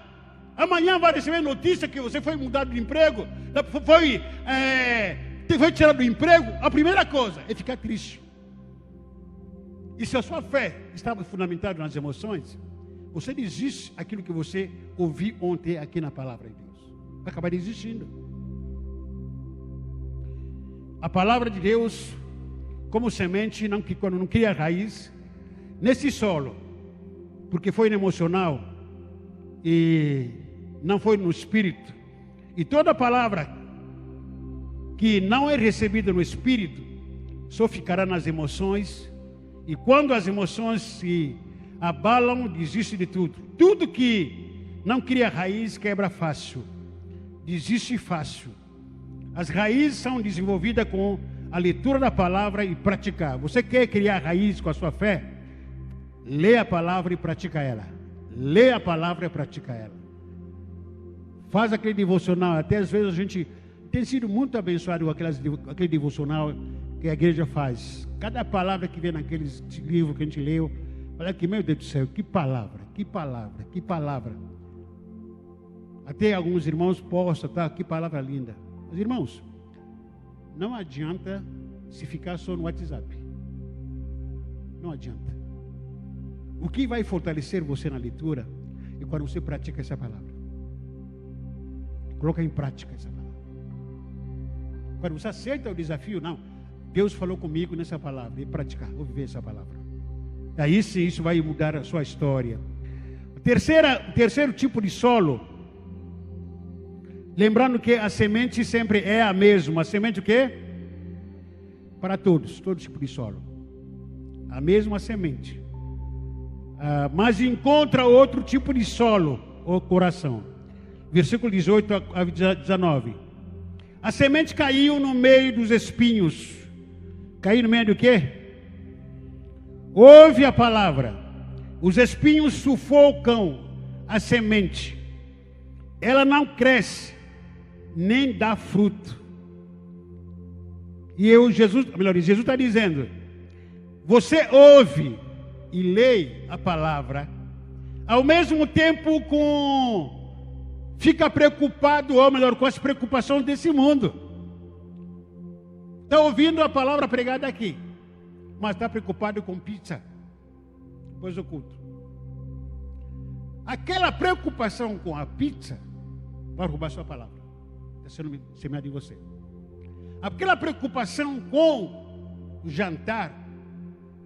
amanhã vai receber notícia que você foi mudado de emprego, foi tirado do emprego. A primeira coisa é ficar triste. E se a sua fé estava fundamentada nas emoções, você desiste aquilo que você ouviu ontem aqui na palavra de Deus. Vai acabar desistindo. A palavra de Deus, como semente, quando não cria raiz, nesse solo, porque foi no emocional e não foi no espírito. E toda palavra que não é recebida no espírito, só ficará nas emoções. E quando as emoções se abalam, desiste de tudo. Tudo que não cria raiz quebra fácil, desiste fácil. As raízes são desenvolvidas com a leitura da palavra e praticar. Você quer criar raiz com a sua fé? Lê a palavra e pratica ela. Lê a palavra e pratica ela. Faz aquele devocional. Até às vezes a gente tem sido muito abençoado com aquele devocional que a igreja faz. Cada palavra que vem naqueles livros que a gente leu, olha que, meu Deus do céu, que palavra, que palavra, que palavra. Até alguns irmãos postam, tá? Que palavra linda. Mas irmãos, não adianta se ficar só no WhatsApp. Não adianta. O que vai fortalecer você na leitura é quando você pratica essa palavra. Coloca em prática essa palavra. Quando você aceita o desafio, não. Deus falou comigo nessa palavra, e praticar, vou viver essa palavra. Aí sim, isso vai mudar a sua história. Terceiro tipo de solo. Lembrando que a semente sempre é a mesma. A semente o quê? Para todos, todo tipo de solo. A mesma semente. Mas encontra outro tipo de solo, o coração. Versículo 18 a 19. A semente caiu no meio dos espinhos. Caiu no meio do quê? Ouve a palavra. Os espinhos sufocam a semente. Ela não cresce, nem dá fruto. E Jesus está dizendo: você ouve e lê a palavra, ao mesmo tempo fica preocupado, ou melhor, com as preocupações desse mundo. Está ouvindo a palavra pregada aqui, mas está preocupado com pizza depois do culto. Aquela preocupação com a pizza vai roubar sua palavra. Está sendo semeado em você. Aquela preocupação com o jantar,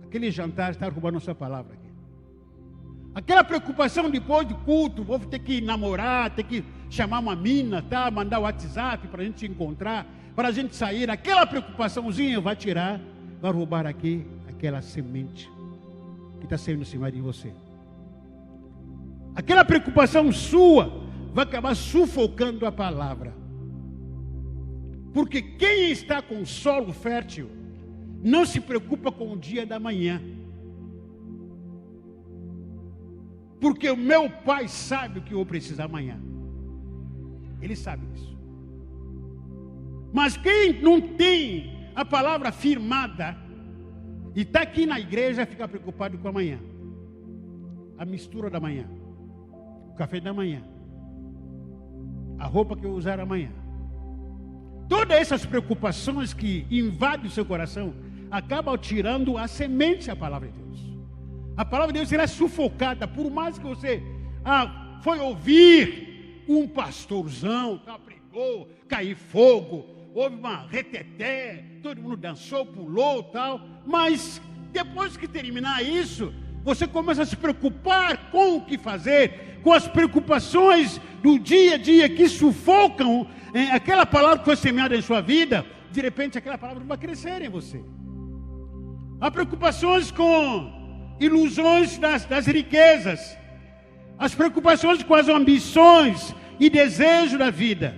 aquele jantar está roubando a sua palavra aqui. Aquela preocupação depois do culto, vou ter que namorar, ter que chamar uma mina, tá? Mandar o WhatsApp para a gente se encontrar, para a gente sair. Aquela preocupaçãozinha vai tirar, vai roubar aqui aquela semente que está saindo em cima de você. Aquela preocupação sua vai acabar sufocando a palavra. Porque quem está com solo fértil não se preocupa com o dia da manhã. Porque o meu pai sabe o que eu vou precisar amanhã. Ele sabe disso. Mas quem não tem a palavra firmada e está aqui na igreja, fica preocupado com amanhã. A mistura da manhã. O café da manhã. A roupa que eu vou usar amanhã. Todas essas preocupações que invadem o seu coração acabam tirando a semente da palavra de Deus. A palavra de Deus será sufocada, por mais que você foi ouvir um pastorzão, pregou, caiu fogo, houve uma reteté, todo mundo dançou, pulou, tal, mas depois que terminar isso, você começa a se preocupar com o que fazer, com as preocupações do dia a dia que sufocam aquela palavra que foi semeada em sua vida. De repente aquela palavra não vai crescer em você. Há preocupações com ilusões das riquezas, as preocupações com as ambições e desejos da vida.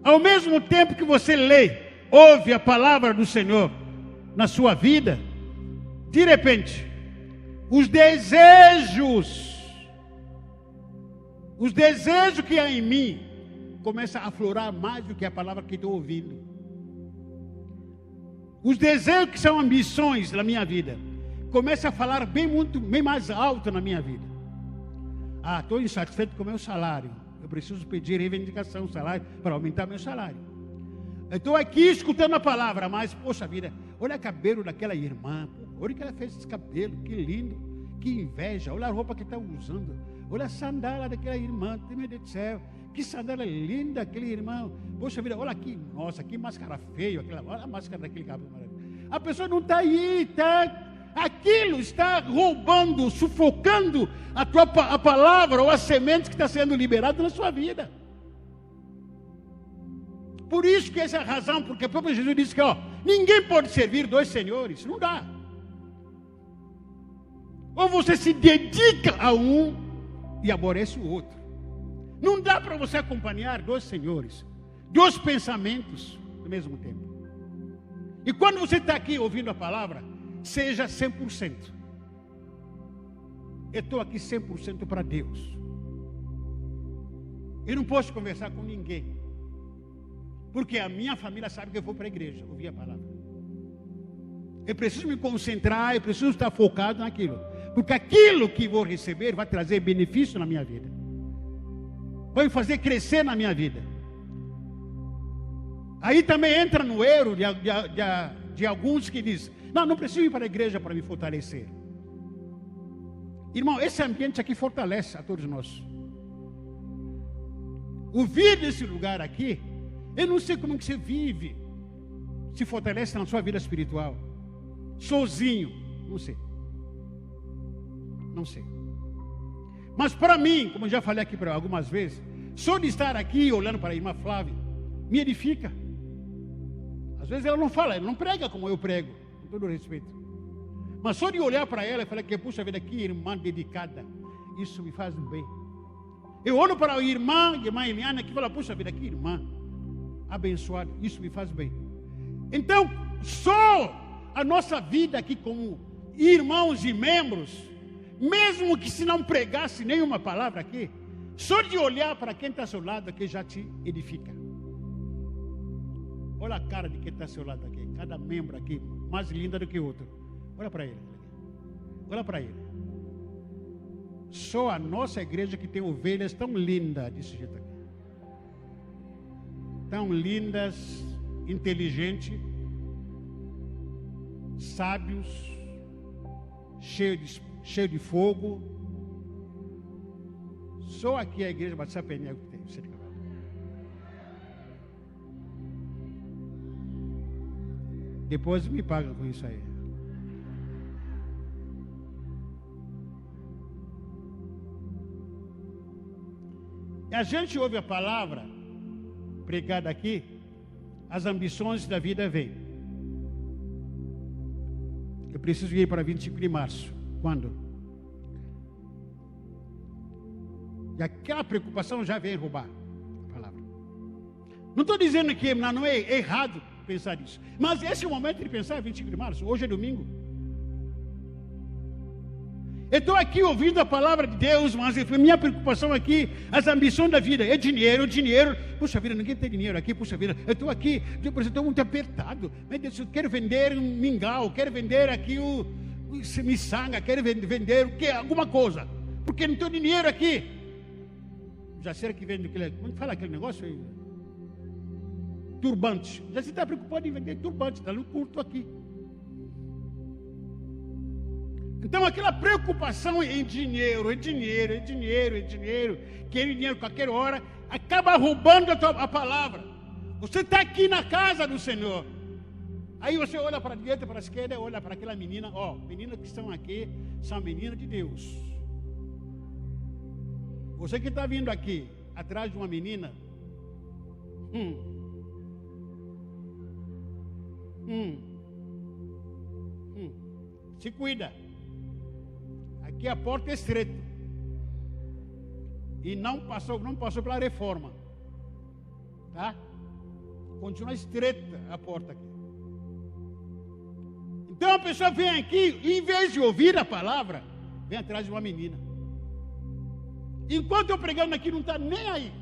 Ao mesmo tempo que você lê, ouve a palavra do Senhor na sua vida, de repente, os desejos que há em mim começam a aflorar mais do que a palavra que estou ouvindo. Os desejos que são ambições na minha vida começam a falar bem mais alto na minha vida. Estou insatisfeito com o meu salário. Eu preciso pedir reivindicação do salário para aumentar meu salário. Eu estou aqui escutando a palavra, mas, poxa vida, olha o cabelo daquela irmã. Olha que ela fez esse cabelo, que lindo, que inveja. Olha a roupa que está usando. Olha a sandália daquela irmã, meu Deus do céu. Que sandália linda aquele irmão. Poxa vida, olha aqui, nossa, que máscara feia. Olha a máscara daquele cabelo maravilhoso. A pessoa não está aí, aquilo está roubando, sufocando a palavra ou a semente que está sendo liberada na sua vida. Por isso que essa é a razão, porque o próprio Jesus disse que ninguém pode servir dois senhores, não dá. Ou você se dedica a um e aborrece o outro. Não dá para você acompanhar dois senhores, dois pensamentos ao mesmo tempo. E quando você está aqui ouvindo a palavra, seja 100%. Eu estou aqui 100% para Deus. Eu não posso conversar com ninguém, porque a minha família sabe que eu vou para a igreja ouvir a palavra. Eu preciso me concentrar, eu preciso estar focado naquilo, porque aquilo que vou receber vai trazer benefício na minha vida, vai me fazer crescer na minha vida. Aí também entra no erro de alguns que dizem: não preciso ir para a igreja para me fortalecer. Irmão, esse ambiente aqui fortalece a todos nós. O vir desse lugar aqui, eu não sei como que você vive, se fortalece na sua vida espiritual, sozinho, não sei. Mas para mim, como eu já falei aqui algumas vezes, só de estar aqui olhando para a irmã Flávia, me edifica. Às vezes ela não fala, ela não prega como eu prego, com todo respeito. Mas só de olhar para ela e falar que, puxa vida, que irmã dedicada, isso me faz bem. Eu olho para a irmã Eliana que fala, puxa vida, que irmã abençoada, isso me faz bem. Então, só a nossa vida aqui como irmãos e membros, mesmo que se não pregasse nenhuma palavra aqui, só de olhar para quem está ao seu lado aqui já te edifica. Olha a cara de quem está ao seu lado aqui, cada membro aqui mais linda do que o outro. Olha para ele. Olha para ele. Só a nossa igreja que tem ovelhas tão lindas desse jeito aqui. Tão lindas, inteligentes. sábios, cheio de fogo. Só aqui a igreja Batista Penedo que tem. Depois me pagam com isso aí. E a gente ouve a palavra pregada aqui, as ambições da vida vêm. Eu preciso ir para 25 de março. Quando? E aquela preocupação já vem roubar a palavra. Não estou dizendo que não é errado pensar isso, mas esse é o momento de pensar 25 de março. Hoje é domingo. Eu estou aqui ouvindo a palavra de Deus, mas a minha preocupação aqui, as ambições da vida, é dinheiro. Puxa vida, ninguém tem dinheiro aqui, puxa vida. Eu estou aqui, eu estou muito apertado. Meu Deus, eu quero vender um mingau, quero vender aqui o miçanga, quero vender o quê? Alguma coisa. Porque não tenho dinheiro aqui. Já sei que vende aquele, como fala aquele negócio aí? Turbante. Já se está preocupado em vender turbante, está no culto aqui. Então aquela preocupação em dinheiro, querer dinheiro a qualquer hora, acaba roubando a palavra. Você está aqui na casa do Senhor. Aí você olha para a direita, para a esquerda, olha para aquela menina. Meninas que estão aqui são meninas de Deus. Você que está vindo aqui atrás de uma menina, se cuida. Aqui a porta é estreita. E não passou pela reforma. Tá? Continua estreita a porta aqui. Então a pessoa vem aqui, em vez de ouvir a palavra, vem atrás de uma menina. Enquanto eu pregando aqui, não está nem aí.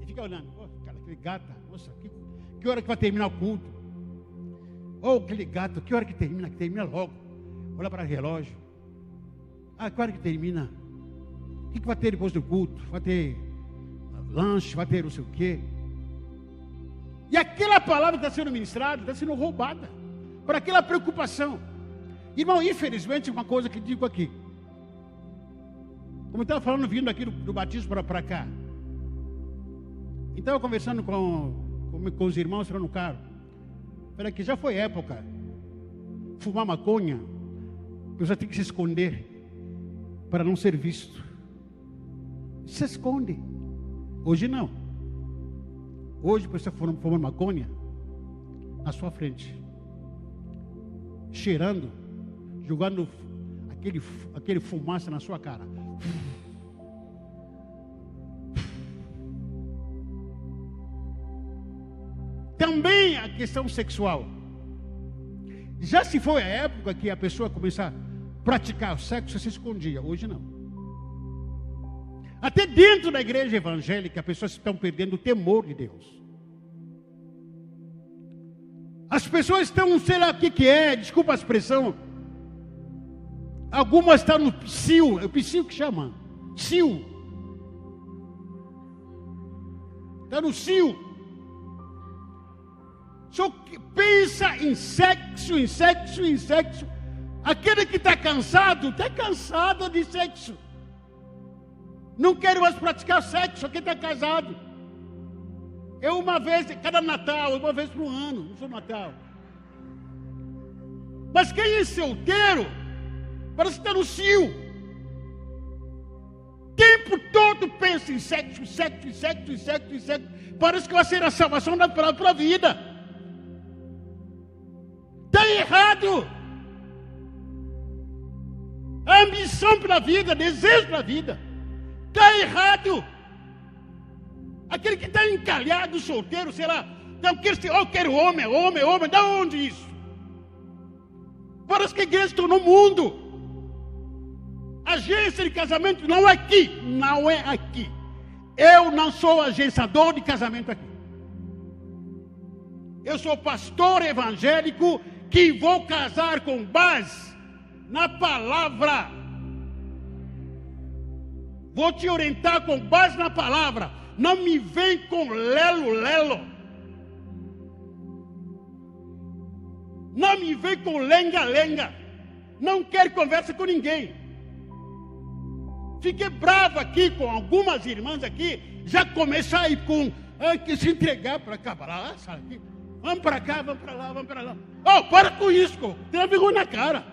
E fica olhando. Aquele gata, nossa, que hora que vai terminar o culto? Aquele gato, que hora que termina? Que termina logo. Olha para o relógio. Que hora que termina? O que vai ter depois do culto? Vai ter lanche, vai ter não sei o quê. E aquela palavra que está sendo ministrada, está sendo roubada. Por aquela preocupação. Irmão, infelizmente, uma coisa que digo aqui. Como eu estava falando, vindo aqui do batismo para cá. Então, eu conversando com os irmãos lá no carro. Falei que já foi época. Fumar maconha, a pessoa tem que se esconder para não ser visto. Se esconde. Hoje não. Hoje a pessoa fumando maconha na sua frente, cheirando, jogando aquele fumaça na sua cara. Também a questão sexual. Já se foi a época que a pessoa começar a praticar o sexo, se escondia. Hoje não. Até dentro da igreja evangélica, as pessoas estão perdendo o temor de Deus. As pessoas estão, sei lá o que é, desculpa a expressão. Algumas estão no psiu, é o psiu que chama. Psiu. Está no psiu. Só que pensa em sexo. Aquele que está cansado de sexo. Não quero mais praticar sexo, aquele está casado. Eu uma vez, cada Natal, uma vez por ano, não sou Natal. Mas quem é solteiro, parece que está no cio. O tempo todo pensa em sexo. Parece que vai ser a salvação da própria vida. Está errado. A ambição pela vida, desejo pela vida, está errado. Aquele que está encalhado, solteiro, sei lá, não quero homem, da onde isso? Parece que a igreja tornou mundo. Agência de casamento não é aqui. Eu não sou agenciador de casamento aqui. Eu sou pastor evangélico que vou casar com base na palavra. Vou te orientar com base na palavra. Não me vem com lelo. Não me vem com lenga-lenga. Não quero conversa com ninguém. Fiquei bravo aqui com algumas irmãs aqui. Já começar a ir com... que se entregar para cá, para lá, sabe? Vamos para cá, vamos para lá, vamos para lá. Oh, para com isso, tem vergonha na cara.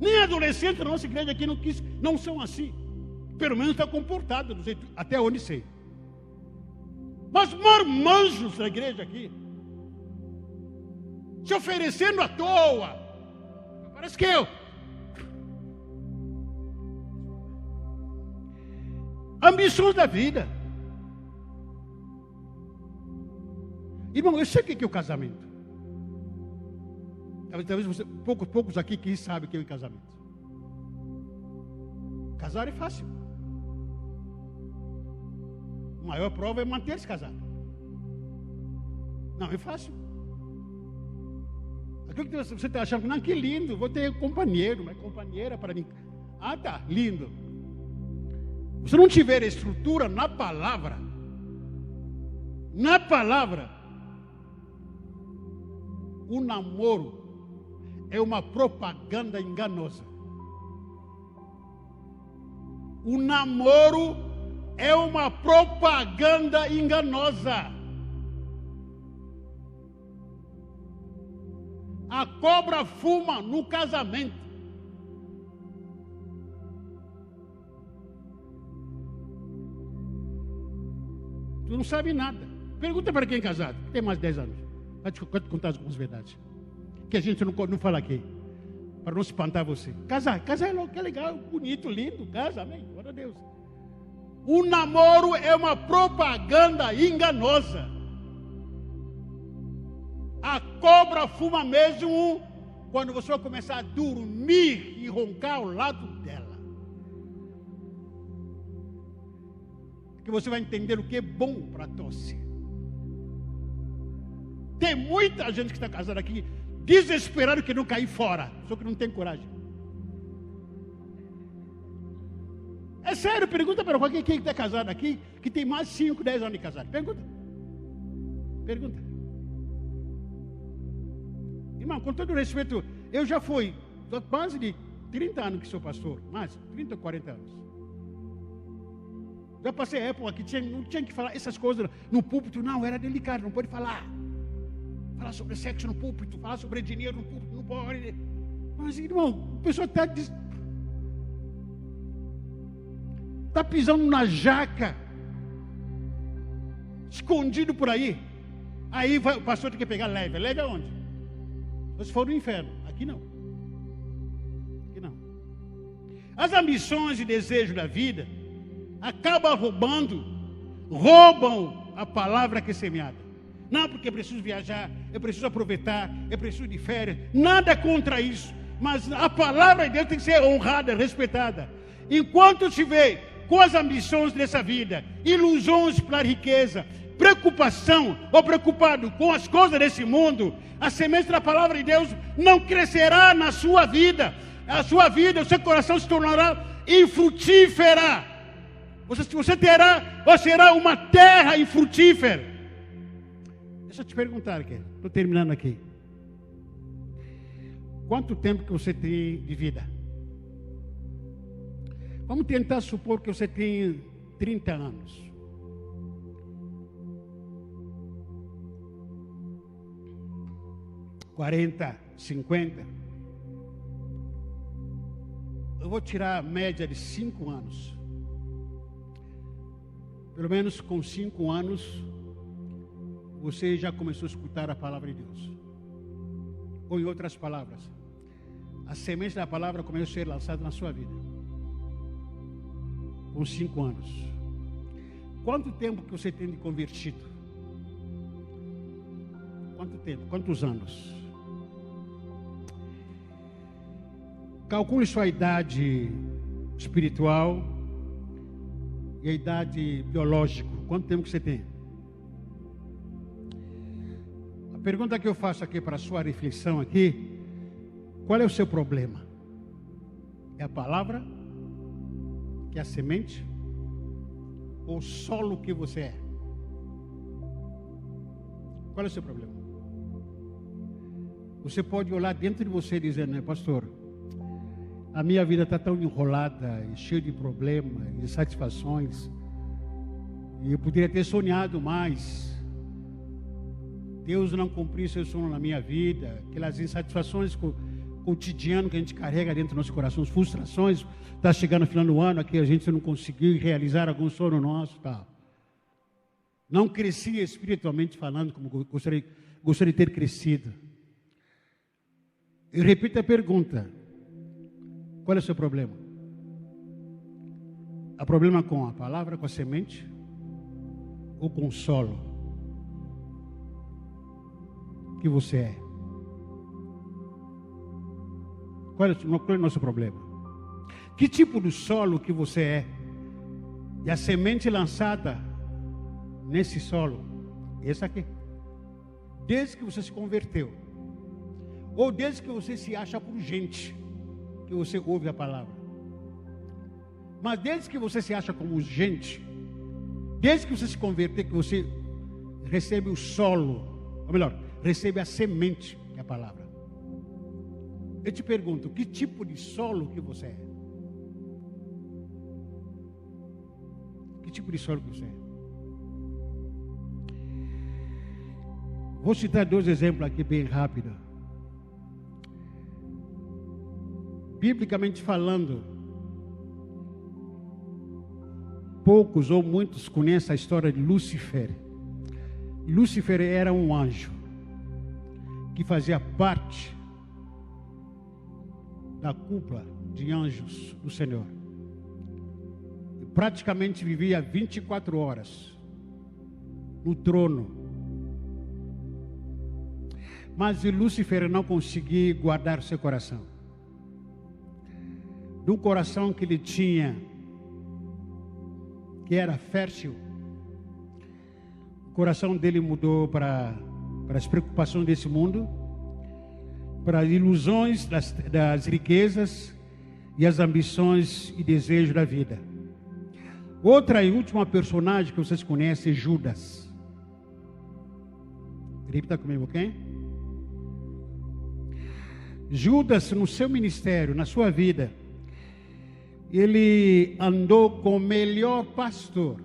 Nem adolescentes da nossa igreja aqui não são assim. Pelo menos está comportado, do jeito, até onde sei. Mas marmanjos da igreja aqui, se oferecendo à toa. Parece que eu. Ambições da vida. Irmão, eu sei o que é o casamento. Talvez você, poucos aqui que sabem o que é o casamento. Casar é fácil. A maior prova é manter-se casado. Não é fácil. Aquilo que você está achando, não, que lindo, vou ter companheiro, mas companheira para mim. Ah, tá, lindo. Se não tiver estrutura na palavra, o namoro é uma propaganda enganosa. O namoro é uma propaganda enganosa. A cobra fuma no casamento. Tu não sabe nada. Pergunta para quem é casado, que tem mais de 10 anos. Vai te contar algumas verdades. Que a gente não fala aqui. Para não espantar você. Casar é legal, bonito, lindo. Casa, amém. Glória a Deus. O namoro é uma propaganda enganosa. A cobra fuma mesmo quando você vai começar a dormir e roncar ao lado dela. Que você vai entender o que é bom para tosse. Tem muita gente que está casada aqui, desesperado que não cair fora, só que não tem coragem. É sério, pergunta para qualquer quem está casado aqui, que tem mais de 5, 10 anos de casado. Pergunta. Irmão, com todo respeito, eu já fui quase de 30 anos que sou pastor, mais 30 ou 40 anos. Já passei a época que não tinha que falar essas coisas no púlpito, não, era delicado, não pode falar. Falar sobre sexo no púlpito, falar sobre dinheiro no púlpito, não pode. Mas, irmão, a pessoa está pisando na jaca, escondido por aí. Aí o pastor tem que pegar leve. Leve aonde? Se for no inferno. Aqui não. Aqui não. As ambições e desejos da vida acabam roubam a palavra que é semeada. Não, porque eu preciso viajar, eu preciso aproveitar, eu preciso de férias. Nada contra isso. Mas a palavra de Deus tem que ser honrada, respeitada. Enquanto estiver com as ambições dessa vida, ilusões para a riqueza, preocupação ou preocupado com as coisas desse mundo, a semente da palavra de Deus não crescerá na sua vida. A sua vida, o seu coração se tornará infrutífera. Você será uma terra infrutífera. Deixa eu te perguntar, estou terminando aqui. Quanto tempo que você tem de vida? Vamos tentar supor que você tem 30 anos. $40, $50. Eu vou tirar a média de 5 anos. Pelo menos com 5 anos, você já começou a escutar a palavra de Deus. Ou em outras palavras, a semente da palavra começou a ser lançada na sua vida. Com 5 anos. Quanto tempo que você tem de convertido? Quanto tempo? Quantos anos? Calcule sua idade espiritual e a idade biológica. Quanto tempo que você tem? A pergunta que eu faço aqui para a sua reflexão aqui: qual é o seu problema? É a palavra? Que é a semente? Ou o solo que você é? Qual é o seu problema? Você pode olhar dentro de você e dizer, né, pastor, a minha vida está tão enrolada, cheia de problemas, de insatisfações, e eu poderia ter sonhado mais. Deus não cumpriu seu sonho na minha vida, aquelas insatisfações cotidianas que a gente carrega dentro do nosso coração, as frustrações, está chegando no final do ano, aqui a gente não conseguiu realizar algum sonho nosso, tá? Não cresci espiritualmente falando como gostaria de ter crescido. Eu repito a pergunta, qual é o seu problema? Há problema com a palavra, com a semente? Ou com o solo que você é? Qual é o nosso problema? Que tipo de solo que você é? E a semente lançada nesse solo, esse aqui, desde que você se converteu, ou desde que você se acha por gente, que você ouve a palavra, mas desde que você se acha como gente, desde que você se converteu, que você recebe o solo, ou melhor, recebe a semente, que é a palavra. Eu te pergunto, que tipo de solo que você é? Que tipo de solo que você é? Vou citar 2 exemplos aqui bem rápido. Biblicamente falando, poucos ou muitos conhecem a história de Lúcifer. Lúcifer era um anjo que fazia parte da cúpula de anjos do Senhor. E praticamente vivia 24 horas no trono. Mas Lúcifer não conseguia guardar seu coração. Do coração que ele tinha, que era fértil, o coração dele mudou para as preocupações desse mundo, para as ilusões das riquezas e as ambições e desejos da vida. Outra e última personagem que vocês conhecem é Judas. Repita comigo, ok? Judas, no seu ministério, na sua vida, ele andou com o melhor pastor.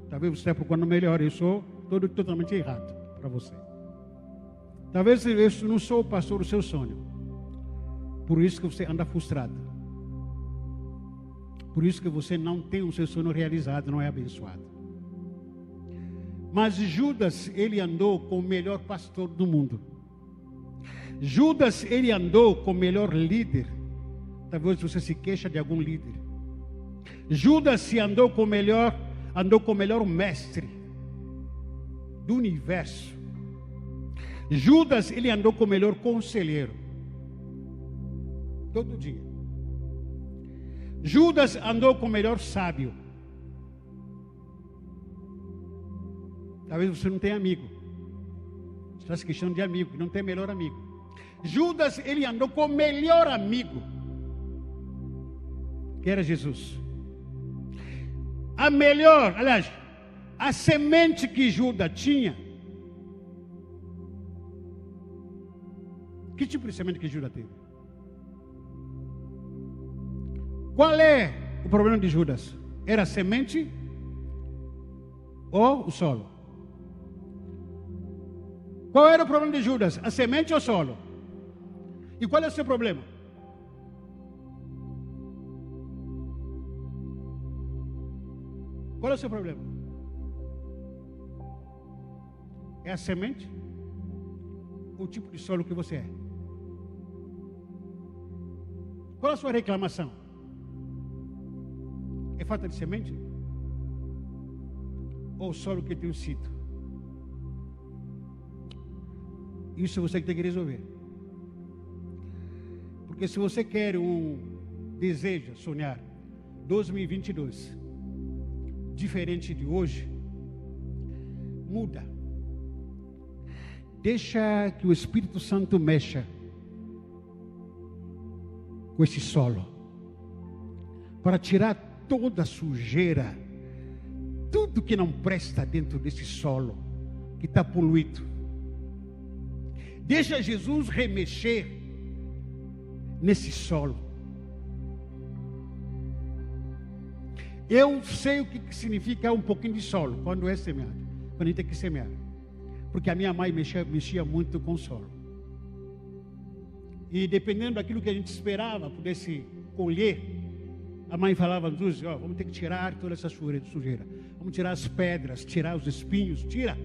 Talvez você esteja procurando o melhor, eu sou totalmente errado para você. Talvez eu não sou o pastor do seu sonho. Por isso que você anda frustrado. Por isso que você não tem o seu sonho realizado, não é abençoado. Mas Judas, ele andou com o melhor pastor do mundo. Judas, ele andou com o melhor líder. Talvez você se queixa de algum líder. Judas andou com o melhor mestre do universo. Judas, ele andou com o melhor conselheiro. Todo dia. Judas andou com o melhor sábio. Talvez você não tenha amigo. Você está se queixando de amigo, não tem melhor amigo. Judas, ele andou com o melhor amigo, que era Jesus. A semente que Judas tinha. Que tipo de semente que Judas teve? Qual é o problema de Judas? Era a semente ou o solo? Qual era o problema de Judas? A semente ou o solo? E qual é o seu problema? Qual é o seu problema? É a semente? Ou o tipo de solo que você é? Qual é a sua reclamação? É falta de semente? Ou o solo que tem sido? Isso é você que tem que resolver. Porque se você quer deseja sonhar 2022 diferente de hoje, muda. Deixa que o Espírito Santo mexa com esse solo, para tirar toda a sujeira, tudo que não presta dentro desse solo, que está poluído. Deixa Jesus remexer nesse solo. Eu sei o que significa um pouquinho de solo quando é semeado, quando a gente tem que semear. Porque a minha mãe mexia muito com o solo. E dependendo daquilo que a gente esperava pudesse colher, a mãe falava, vamos ter que tirar toda essa sujeira. Vamos tirar as pedras, tirar os espinhos, tira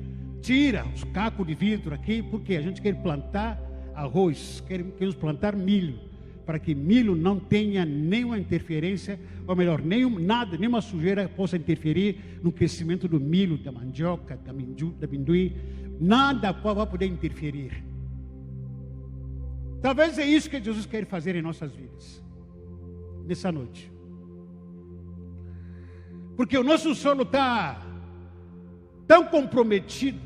os cacos de vidro aqui, porque a gente quer plantar arroz, queremos plantar milho, para que milho não tenha nenhuma interferência, ou melhor, nenhuma sujeira possa interferir no crescimento do milho, da mandioca, da amendoim, nada vai poder interferir. Talvez é isso que Jesus quer fazer em nossas vidas, nessa noite. Porque o nosso solo está tão comprometido,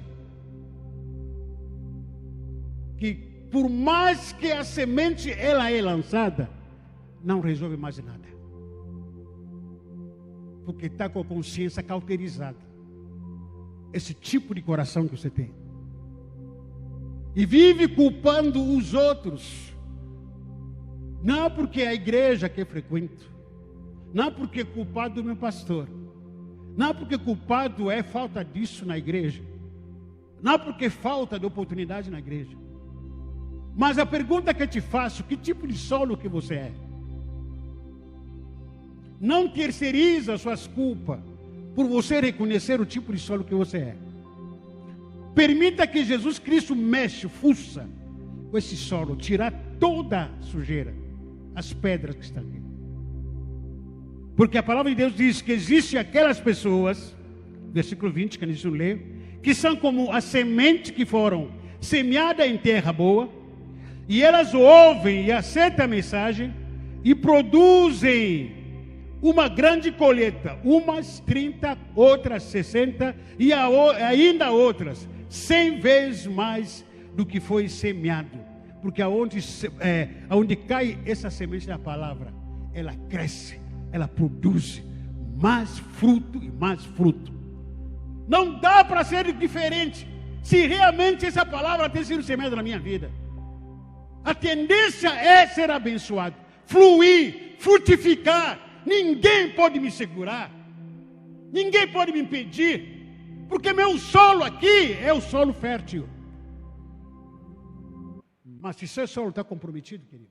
que por mais que a semente ela é lançada, não resolve mais nada. Porque está com a consciência cauterizada. Esse tipo de coração que você tem. E vive culpando os outros. Não porque é a igreja que eu frequento. Não porque é culpado do meu pastor. Não porque culpado é falta disso na igreja. Não porque falta de oportunidade na igreja. Mas a pergunta que eu te faço, que tipo de solo que você é? Não terceiriza suas culpas por você reconhecer o tipo de solo que você é. Permita que Jesus Cristo fuça com esse solo, tirar toda a sujeira, as pedras que estão aqui. Porque a palavra de Deus diz que existem aquelas pessoas, versículo 20, que a gente não lê, que são como a semente que foram semeadas em terra boa, e elas ouvem e aceitam a mensagem e produzem uma grande colheita, umas 30, outras 60 e ainda outras 100 vezes mais do que foi semeado. Porque aonde cai essa semente da palavra, ela cresce, ela produz mais fruto e mais fruto. Não dá para ser diferente se realmente essa palavra tem sido semeada na minha vida. A tendência é ser abençoado, fluir, frutificar. Ninguém pode me segurar, ninguém pode me impedir, porque meu solo aqui é o solo fértil. Mas se seu solo está comprometido, querido,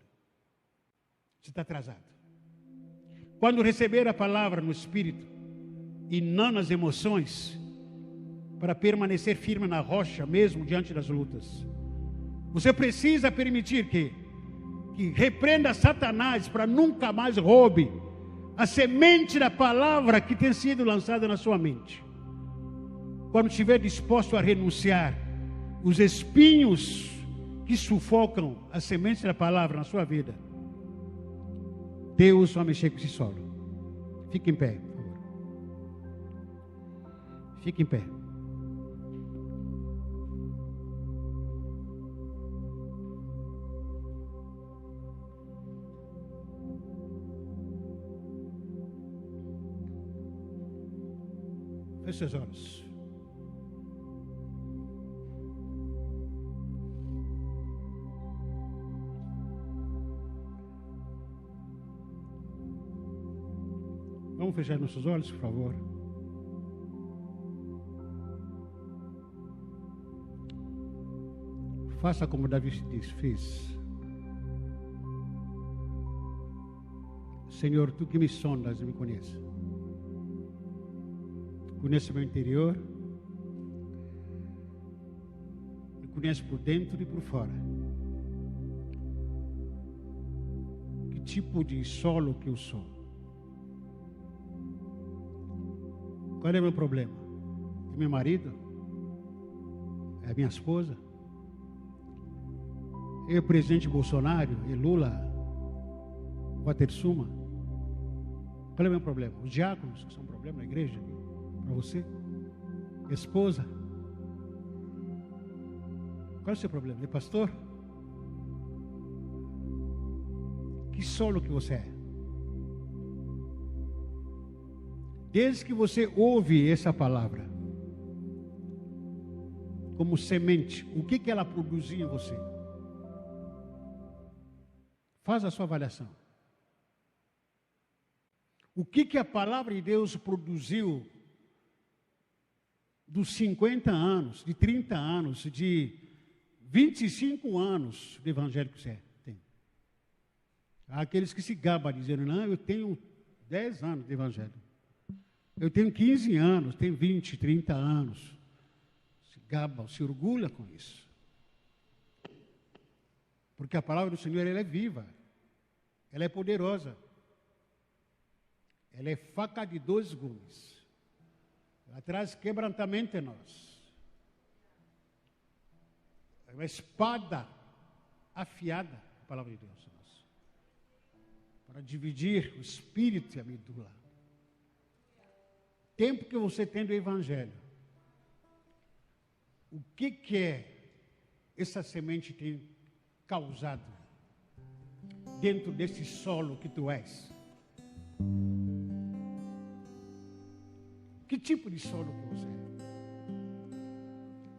você está atrasado. Quando receber a palavra no espírito e não nas emoções, para permanecer firme na rocha mesmo diante das lutas, você precisa permitir que repreenda Satanás para nunca mais roube a semente da palavra que tem sido lançada na sua mente. Quando estiver disposto a renunciar os espinhos que sufocam a semente da palavra na sua vida, Deus vai mexer com esse solo. Fique em pé, por favor. Fique em pé. Feche seus olhos. Vamos fechar nossos olhos, por favor. Faça como Davi fez. Senhor, tu que me sondas e me conheces. Conhece o meu interior, me conhece por dentro e por fora. Que tipo de solo que eu sou? Qual é o meu problema? É meu marido? É a minha esposa? É o presidente Bolsonaro? É Lula? Watersuma? Qual é o meu problema? Os diáconos que são um problema na igreja? Para você? Esposa? Qual é o seu problema? É pastor? Que solo que você é? Desde que você ouve essa palavra como semente, o que ela produziu em você? Faz a sua avaliação. O que a palavra de Deus produziu dos 50 anos, de 30 anos, de 25 anos de evangelho que você tem? Há aqueles que se gabam dizendo, não, eu tenho 10 anos de evangelho. Eu tenho 15 anos, tenho 20, 30 anos. Se gabam, se orgulha com isso. Porque a palavra do Senhor, ela é viva. Ela é poderosa. Ela é faca de 2 gumes. Ela traz quebrantamento em nós. É uma espada afiada, a palavra de Deus, irmãos, para dividir o espírito e a medula. Tempo que você tem do Evangelho, o que é essa semente tem causado dentro desse solo que tu és? Que tipo de solo que você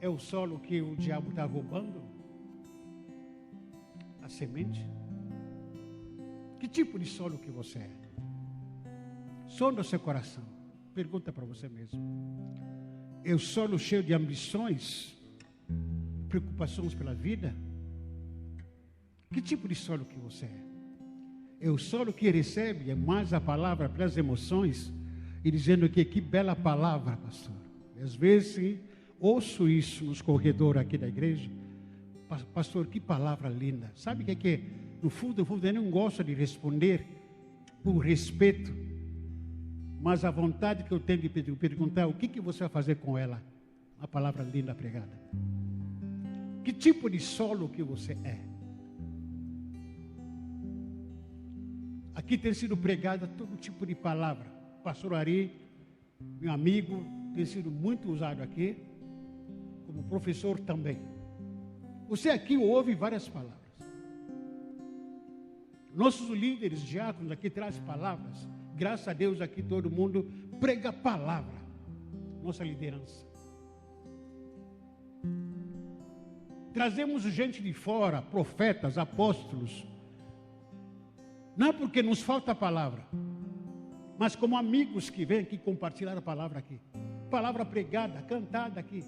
é? É o solo que o diabo está roubando? A semente? Que tipo de solo que você é? Sonda o seu coração. Pergunta para você mesmo. É o solo cheio de ambições? Preocupações pela vida? Que tipo de solo que você é? É o solo que recebe mais a palavra pelas emoções? E dizendo que bela palavra, pastor. E às vezes ouço isso nos corredores aqui da igreja. Pastor, que palavra linda. Sabe o que é? No fundo, eu não gosto de responder por respeito. Mas a vontade que eu tenho de perguntar, o que você vai fazer com ela? A palavra linda pregada. Que tipo de solo que você é? Aqui tem sido pregada todo tipo de palavra. Pastor Ari, meu amigo, tem sido muito usado aqui, como professor também. Você aqui ouve várias palavras. Nossos líderes, diáconos aqui trazem palavras. Graças a Deus aqui todo mundo prega palavra. Nossa liderança. Trazemos gente de fora, profetas, apóstolos. Não é porque nos falta a palavra, mas como amigos que vêm aqui compartilhar a palavra aqui. Palavra pregada, cantada aqui.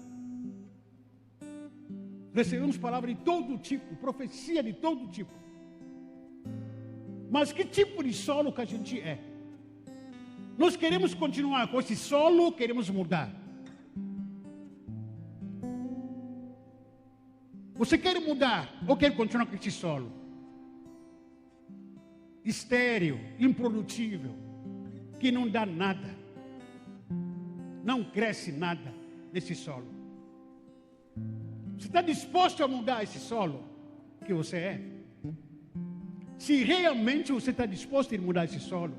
Recebemos palavra de todo tipo, profecia de todo tipo. Mas que tipo de solo que a gente é? Nós queremos continuar com esse solo ou queremos mudar? Você quer mudar ou quer continuar com esse solo? Estéril, improdutível, que não dá nada, não cresce nada nesse solo. Você está disposto a mudar esse solo que você é? Se realmente você está disposto a mudar esse solo,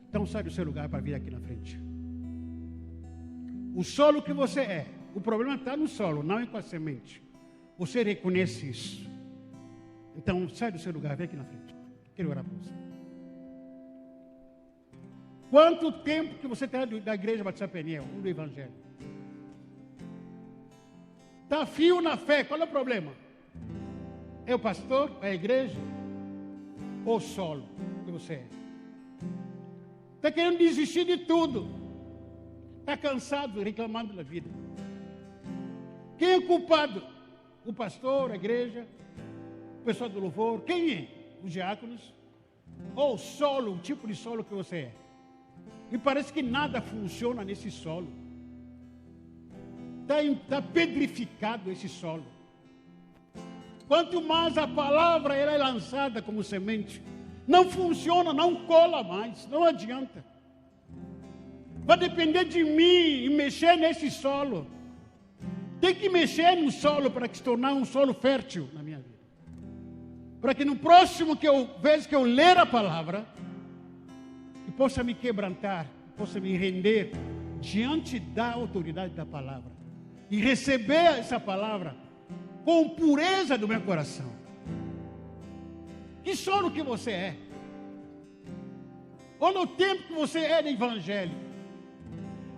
então sai do seu lugar para vir aqui na frente. O solo que você é, o problema está no solo, não é com a semente. Você reconhece isso. Então sai do seu lugar, vem aqui na frente. Quero orar para você. Quanto tempo que você está da igreja Batista Peniel, do Evangelho? Está fio na fé, qual é o problema? É o pastor, é a igreja? Ou o solo que você é? Está querendo desistir de tudo. Está cansado, reclamando da vida. Quem é o culpado? O pastor, a igreja, o pessoal do louvor? Quem é? Os diáconos? Ou o solo, o tipo de solo que você é? E parece que nada funciona nesse solo. Está pedrificado esse solo. Quanto mais a palavra ela é lançada como semente, não funciona, não cola mais, não adianta. Vai depender de mim e mexer nesse solo. Tem que mexer no solo para que se tornar um solo fértil na minha vida. Para que no próximo vez que eu ler a palavra, que possa me quebrantar, possa me render diante da autoridade da palavra e receber essa palavra com pureza do meu coração. Que solo que você é? Olha o tempo que você é do evangelho.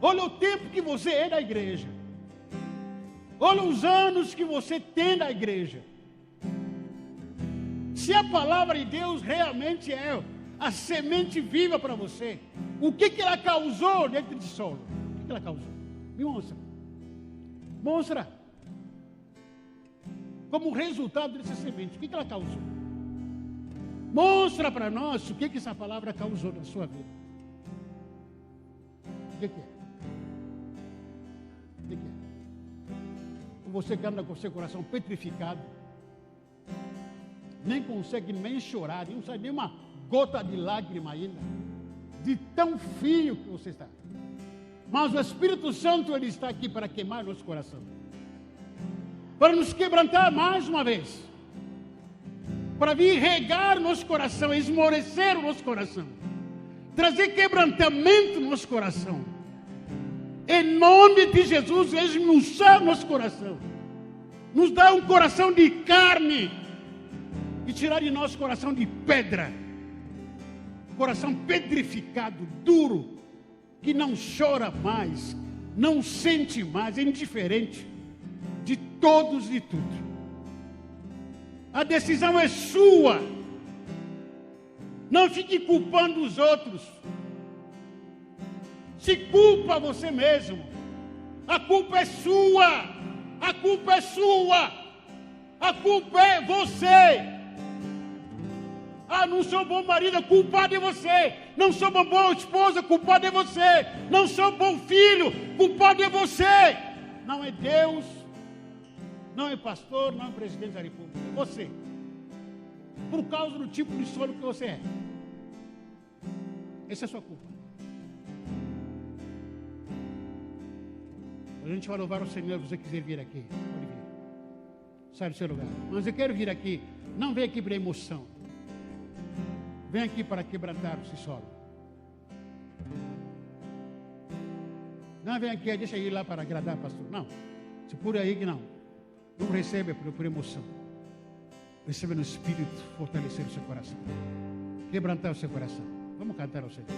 Olha o tempo que você é da igreja. Olha os anos que você tem da igreja. Se a palavra de Deus realmente é a semente viva para você, o que ela causou dentro de solo? O que ela causou? Me mostra. Mostra. Como resultado dessa semente, o que ela causou? Mostra para nós o que essa palavra causou na sua vida. O que é? O que é? Você que anda com seu coração petrificado, nem consegue nem chorar, não sai nem uma gota de lágrima ainda, de tão frio que você está. Mas o Espírito Santo, ele está aqui para queimar nosso coração, para nos quebrantar mais uma vez, para vir regar nosso coração, esmorecer o nosso coração, trazer quebrantamento no nosso coração, em nome de Jesus, esmiuçar nosso coração, nos dar um coração de carne e tirar de nós coração de pedra, coração pedrificado, duro, que não chora mais, não sente mais, é indiferente de todos e tudo. A decisão é sua. Não fique culpando os outros. Se culpa você mesmo. A culpa é sua. A culpa é sua. A culpa é você. Ah, não sou bom marido, a culpado é você. Não sou uma boa esposa, culpado é você. Não sou bom filho, culpado é você. Não é Deus, não é pastor, não é presidente da República. É você. Por causa do tipo de solo que você é. Essa é a sua culpa. A gente vai louvar o Senhor. Se você quiser vir aqui, pode vir. Sai do seu lugar. Mas eu quero vir aqui. Não vem aqui para emoção. Vem aqui para quebrantar esse solo. Não vem aqui, deixa eu ir lá para agradar, pastor. Não. Se por aí que não. Não recebe por emoção. Recebe no Espírito fortalecer o seu coração. Quebrantar o seu coração. Vamos cantar ao Senhor.